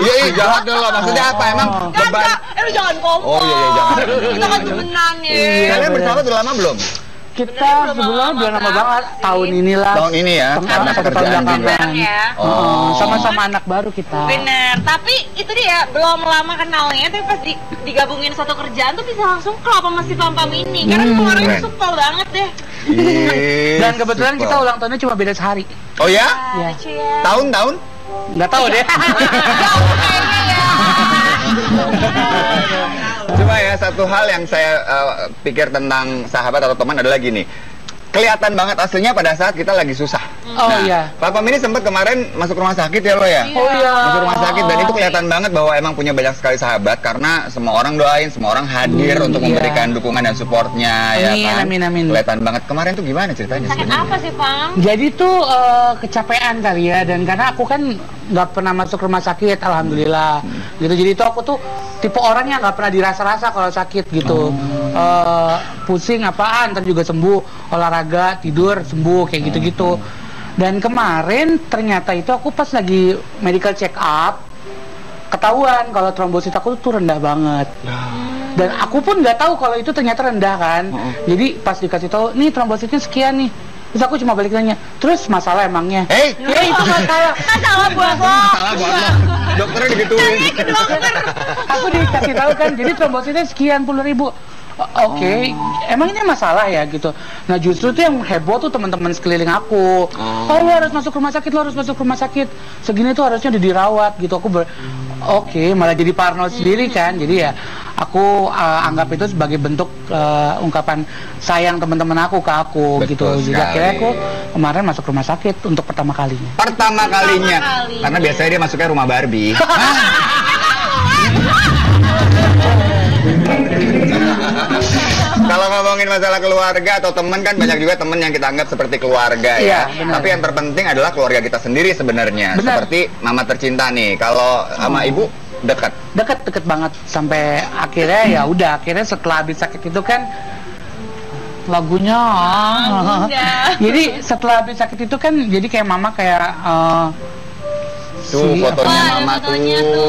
Iya, jahat dulu. Maksudnya apa? Emang beban?
Lu jangan kompor.
Oh iya, jangan.
Kita kan temenan ya.
Kalian bersahabat udah lama belum?
Kita sebelumnya udah lama banget, tahun inilah.
Tahun ini ya, karena pekerjaan juga.
Sama-sama anak baru kita.
Bener, tapi itu dia belum lama kenalnya, tapi pas digabungin satu kerjaan tuh bisa langsung klop sama si Pam ini. Karena orangnya supel banget deh.
Dan kebetulan kita ulang tahunnya cuma beda sehari.
Oh ya?
Iya.
Tahun-tahun?
Nggak tahu deh.
Cuma ya satu hal yang saya pikir tentang sahabat atau teman adalah gini, kelihatan banget aslinya pada saat kita lagi susah.
Iya.
Papa ini sempat kemarin masuk rumah sakit ya lo ya?
Oh iya.
Masuk rumah sakit dan itu kelihatan banget bahwa emang punya banyak sekali sahabat karena semua orang doain, semua orang hadir untuk memberikan dukungan dan supportnya ya kan. Amin. Kelihatan banget. Kemarin tuh gimana ceritanya?
Sakit apa sih Pam?
Jadi tuh kecapean kali ya, dan karena aku kan nggak pernah masuk rumah sakit, alhamdulillah. Gitu. Jadi tuh aku tuh tipe orang yang nggak pernah dirasa-rasa kalau sakit gitu. Pusing apaan, ntar juga sembuh. Olahraga, tidur, sembuh kayak gitu-gitu. Dan kemarin ternyata itu aku pas lagi medical check up ketahuan kalau trombosit aku tuh rendah banget. Dan aku pun nggak tahu kalau itu ternyata rendah kan. Jadi pas dikasih tahu, nih trombositnya sekian nih. Terus aku cuma balik nanya, terus masalah emangnya? Ya itu masalah.
Masalah buat lo.
Masalah buat lo. Dokternya digituin.
Aku dikasih tahu kan, jadi trombositnya sekian puluh ribu. Oke, emang ini masalah ya gitu. Nah justru tuh yang heboh tuh teman-teman sekeliling aku. Oh lo harus masuk rumah sakit, lo harus masuk rumah sakit. Segini tuh harusnya udah dirawat gitu. Aku Oke, malah jadi parno sendiri kan. Jadi ya aku anggap itu sebagai bentuk ungkapan sayang teman-teman aku ke aku. Betul gitu. Jadi akhirnya aku kemarin masuk rumah sakit untuk pertama kalinya.
Pertama kalinya. Karena biasanya dia masuknya rumah Barbie. Kalau ngomongin masalah keluarga atau teman kan banyak juga teman yang kita anggap seperti keluarga ya. Tapi yang terpenting adalah keluarga kita sendiri sebenarnya. Seperti mama tercinta nih. Kalau sama ibu dekat banget sampai akhirnya ya udah, akhirnya setelah habis sakit itu kan lagunya. Jadi setelah habis sakit itu kan jadi kayak mama kayak tuh fotonya mama tuh.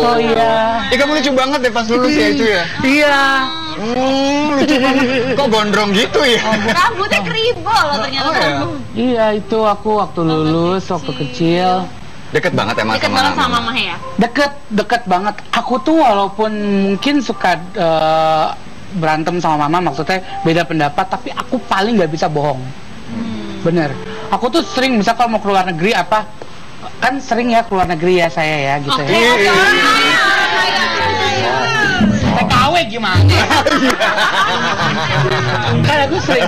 Oh iya.
Kamu lucu banget deh pas lulus ya itu ya.
Iya.
Lucu banget. Kok gondrong gitu ya?
Rambutnya keribol loh ternyata.
Iya itu aku waktu lulus waktu kecil.
Deket banget emang
sama mama ya?
Deket banget. Aku tuh walaupun mungkin suka berantem sama mama, maksudnya beda pendapat, tapi aku paling nggak bisa bohong. Bener. Aku tuh sering misalkan mau keluar negeri apa, kan sering ya keluar negeri ya saya ya gitu ya. TKW gimana? Kan aku sering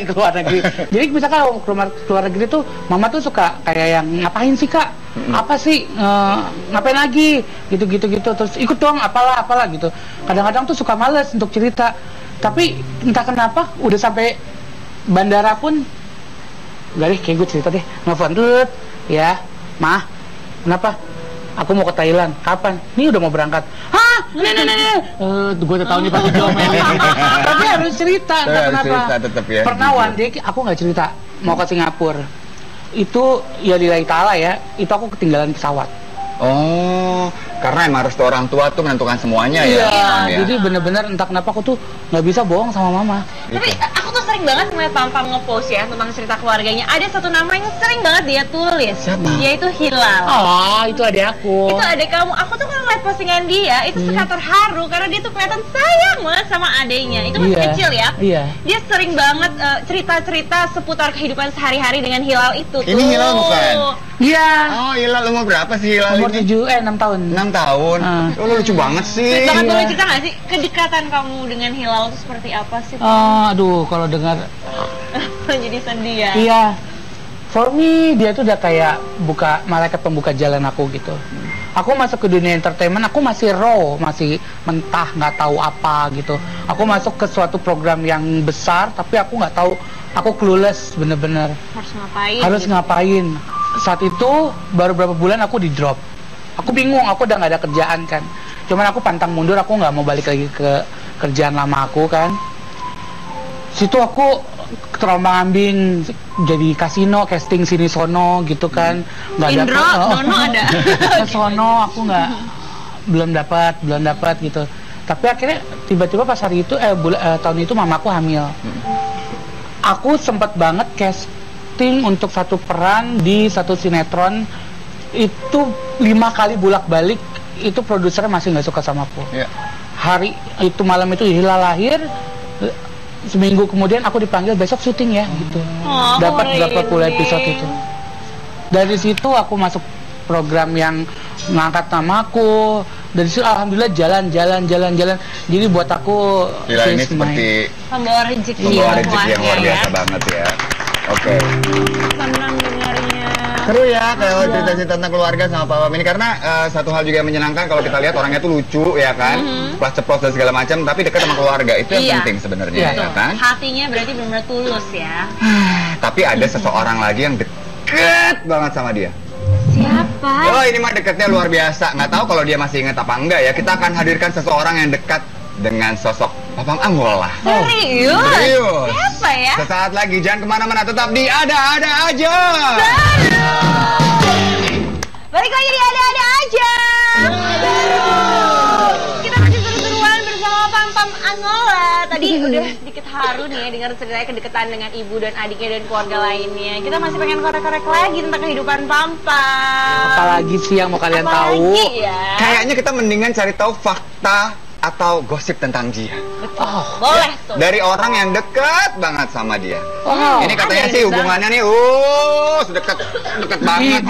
keluar negeri. Jadi misalkan keluar negeri tuh, mama tuh suka kayak yang ngapain sih kak? Apa sih? Ngapain lagi? Gitu. Terus ikut dong, apalah gitu. Kadang-kadang tuh suka males untuk cerita. Tapi entah kenapa, udah sampai bandara pun, gak deh, kayak gue cerita deh. Nelfon dulu, ya, mah, kenapa? Aku mau ke Thailand. Kapan? Nih udah mau berangkat. Hah? Gue udah tahu nih pasti diomelin. Tapi harus cerita, entah kenapa.
Tetep, ya.
Pernah one day aku nggak cerita mau ke Singapura. Itu ya lillahi ta'ala ya. Itu aku ketinggalan pesawat.
Oh, karena emang harus orang tua tuh menentukan semuanya ya.
Iya. Jadi bener-bener entah kenapa aku tuh nggak bisa bohong sama mama.
Tapi aku tuh sering banget ngeliat Pam nge-post ya tentang cerita keluarganya. Ada satu nama yang sering banget dia tulis.
Siapa?
Yaitu Hilal.
Oh, itu adik aku.
Itu adik kamu. Aku tuh kalau ngeliat postingan dia, itu suka terharu karena dia tuh kelihatan sayang banget sama adiknya. Itu masih kecil ya.
Iya. Dia
sering banget cerita-cerita seputar kehidupan sehari-hari dengan Hilal itu.
Ini Hilal bukan?
Iya.
Oh, Hilal umur berapa sih Hilal?
Umur 6 tahun.
6 tahun. Oh, lucu banget sih.
Banget, boleh cerita nggak sih kedekatan kamu dengan Hilal itu seperti apa sih?
Aduh, kalau dengar
jadi sedih ya.
Iya. For me, dia tuh udah kayak malaikat pembuka jalan aku gitu. Aku masuk ke dunia entertainment, aku masih raw, masih mentah, nggak tahu apa gitu. Aku masuk ke suatu program yang besar, tapi aku nggak tahu, aku clueless bener-bener. Harus ngapain. Saat itu baru berapa bulan aku di drop. Aku bingung, aku udah nggak ada kerjaan kan. Cuman aku pantang mundur, aku nggak mau balik lagi ke kerjaan lama aku kan. Situ aku terombang-ambing jadi kasino, casting sini sono gitu kan. Nggak
Indro, Dono ada.
Sono aku belum dapat gitu. Tapi akhirnya tiba-tiba pas hari itu tahun itu mamaku hamil. Aku sempet banget casting untuk satu peran di satu sinetron. Itu 5 kali bolak-balik, itu produsernya masih nggak suka sama aku. Hari itu malam itu Hilal lahir, seminggu kemudian aku dipanggil besok syuting ya gitu. Dapat berapa puluh episode itu. Dari situ aku masuk program yang ngangkat namaku. Dari situ alhamdulillah jalan. Jadi buat aku
Hilal ini seperti
pembawa rezeki
yang luar biasa banget ya. Oke.
Senang dengarnya.
Seru ya kalau cerita-cerita tentang keluarga sama Papa ini, karena satu hal juga yang menyenangkan kalau kita lihat orangnya tuh lucu ya kan, ceplos dan segala macam, tapi dekat sama keluarga itu yang penting sebenarnya ya kan.
Hatinya berarti benar-benar tulus ya.
Tapi ada seseorang lagi yang deket banget sama dia.
Siapa?
Oh, ini mah dekatnya luar biasa. Nggak tahu kalau dia masih ingat apa enggak ya. Kita akan hadirkan seseorang yang dekat dengan sosok Papang Angola.
Serius? Siapa ya?
Sesaat lagi, jangan kemana-mana, tetap di Ada-Ada Aja.
Balik lagi di Ada-Ada Aja. Kita masih seru-seruan bersama Pam Angola. Tadi udah dikit haru nih ya dengar ceritanya kedekatan dengan ibu dan adiknya dan keluarga lainnya. Kita masih pengen korek-korek lagi tentang kehidupan Pam.
Apalagi sih yang mau kalian tahu?
Ya?
Kayaknya kita mendingan cari tahu fakta atau gosip tentang dia.
Betul. Boleh tuh.
Dari orang yang dekat banget sama dia. Ini katanya sih hubungannya nih, dekat banget.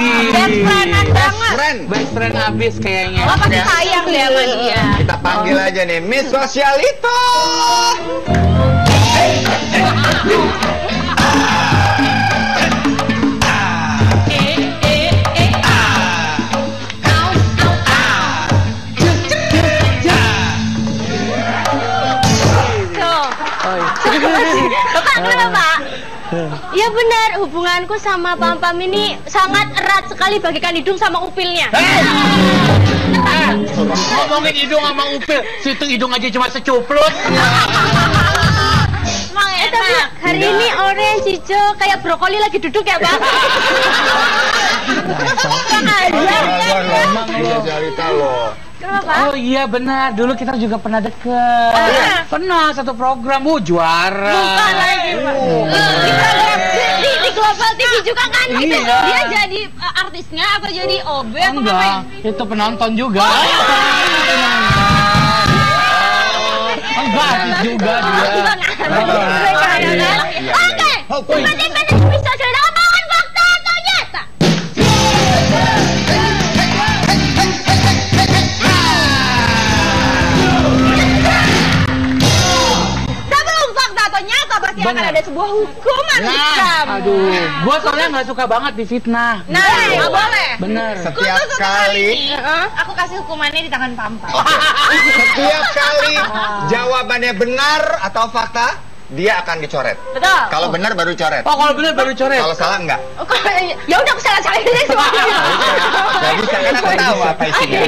Best friend
abis kayaknya.
Oh, pasti sayang deh sama dia.
Kita panggil aja nih Miss Sosialito.
Bapak, kenapa Pak? Ya benar, hubunganku sama Pam ini sangat erat sekali bagaikan hidung sama upilnya.
Ngomongin hidung sama upil, situ hidung aja cuma secupluk.
Emang enak.
Hari ini orange hijau kayak brokoli lagi duduk ya Bang?
Cerita loh.
Oh iya benar, dulu kita juga pernah deket. Pernah satu program, juara.
Bukan lagi Pak. Di Global TV juga kan itu. Dia jadi artisnya atau jadi OB atau
enggak, itu penonton juga. Enggak, artis juga dia.
Oke, bisa cerita omongan fakta atau nyata? akan ada sebuah hukuman.
Aduh, gua soalnya nggak suka banget difitnah.
Nah, nggak boleh.
Bener.
Setiap kali
aku kasih hukumannya di tangan Pampa.
setiap kali jawabannya benar atau fakta, dia akan dicoret.
Betul.
Kalau benar baru coret.
Oh, kalau benar baru coret.
Kalau salah enggak.
Ya udah aku salah ini semuanya.
Gak bisa kan aku tahu apa isinya.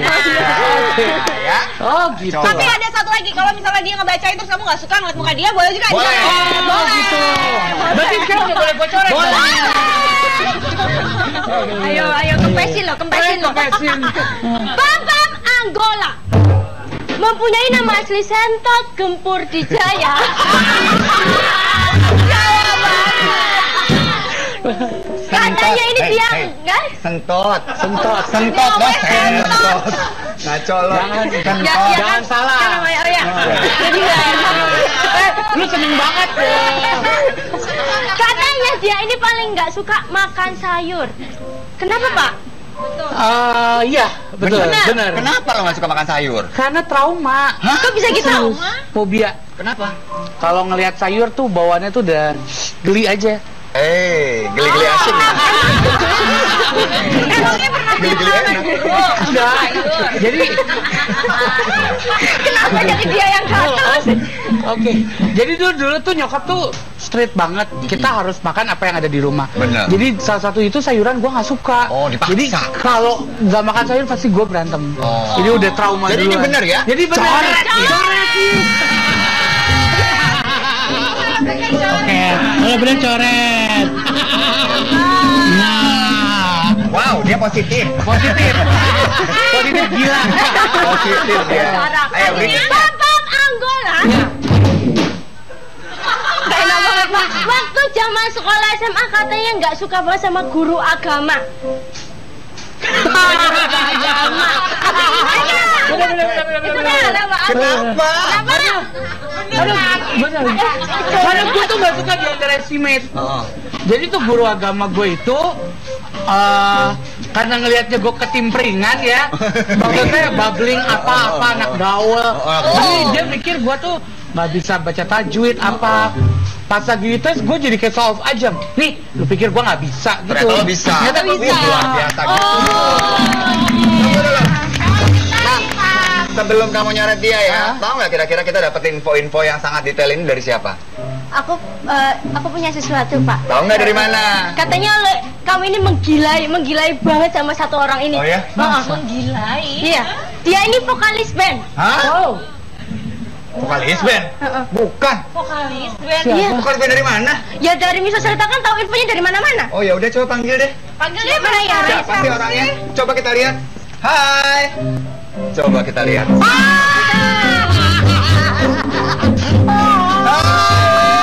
Ya.
Oh gitu.
Tapi ada satu lagi, kalau misalnya dia ngebacain terus kamu nggak suka ngeliat muka dia, boleh juga
Boleh.
dicoret.
Oh gitu. Berarti sekarang udah boleh gua coret.
Boleh.
Ayo kempesin lo.
Kesin.
Bambang Anggola mempunyai nama asli Sentot Gempur Dijaya. Katanya ini dia enggak?
Sentot.
Sentot.
Sentot loh, sentot. Ngaco lo.
Jangan salah.
Kan namanya ya. Jadi
Lu seneng banget ya.
katanya dia ini paling nggak suka makan sayur. Kenapa, Pak?
Iya, betul, benar.
Kenapa lo nggak suka makan sayur?
Karena trauma.
Kok bisa gitu?
Fobia.
Kenapa?
Kalau ngelihat sayur tuh bawaannya tuh udah geli aja.
Geli-geli asik ya.
Emangnya pernah
Geli-geli enak.
Enggak. Jadi
kenapa jadi dia yang gatal?
Oke. Jadi dulu tuh nyokap tuh straight banget. Kita harus makan apa yang ada di rumah.
Bener.
Jadi salah satu itu sayuran gua nggak suka.
Oh, dipaksa.
Jadi kalau nggak makan sayur pasti gua berantem.
Oh.
Jadi udah trauma
Jadi
duluan.
ini bener ya?
Jadi bener.
Coret.
Oke, bener coret. Nah,
Wow, dia positif.
positif gila.
Positif ya. Ayo beri.
Bambang Anggola. Gak enak banget, Pak. Waktu zaman sekolah SMA katanya nggak suka banget sama guru agama.
Kenapa?
Bener. Karena gue tuh gak suka di underestimate. Jadi tuh guru agama gue itu karena ngelihatnya gue ketimpringan ya, maksudnya babbling apa-apa anak gaul. Jadi dia mikir gue tuh nggak bisa baca tajwid apa. Pas lagi tes gue jadi kayak solve aja. Nih, lu pikir gue nggak bisa gitu?
Ternyata lo bisa.
Ternyata bisa.
Luar biasa gitu. Sebelum kamu nyoret dia ya, tahu nggak kira-kira kita dapat info-info yang sangat detail ini dari siapa?
Aku punya sesuatu, Pak.
Tahu nggak dari mana?
Katanya kamu ini menggilai banget sama satu orang ini.
Oh ya?
Menggilai? Iya. Dia ini vokalis band.
Hah? Vokalis band? Bukan.
Vokalis band.
Siapa?
Vokalis band dari mana?
Ya dari Miso Cerita kan tahu infonya dari mana-mana.
Oh ya udah coba panggil deh.
Panggil dia mana ya?
Siapa sih orangnya? Coba kita lihat. Hai. Coba kita lihat.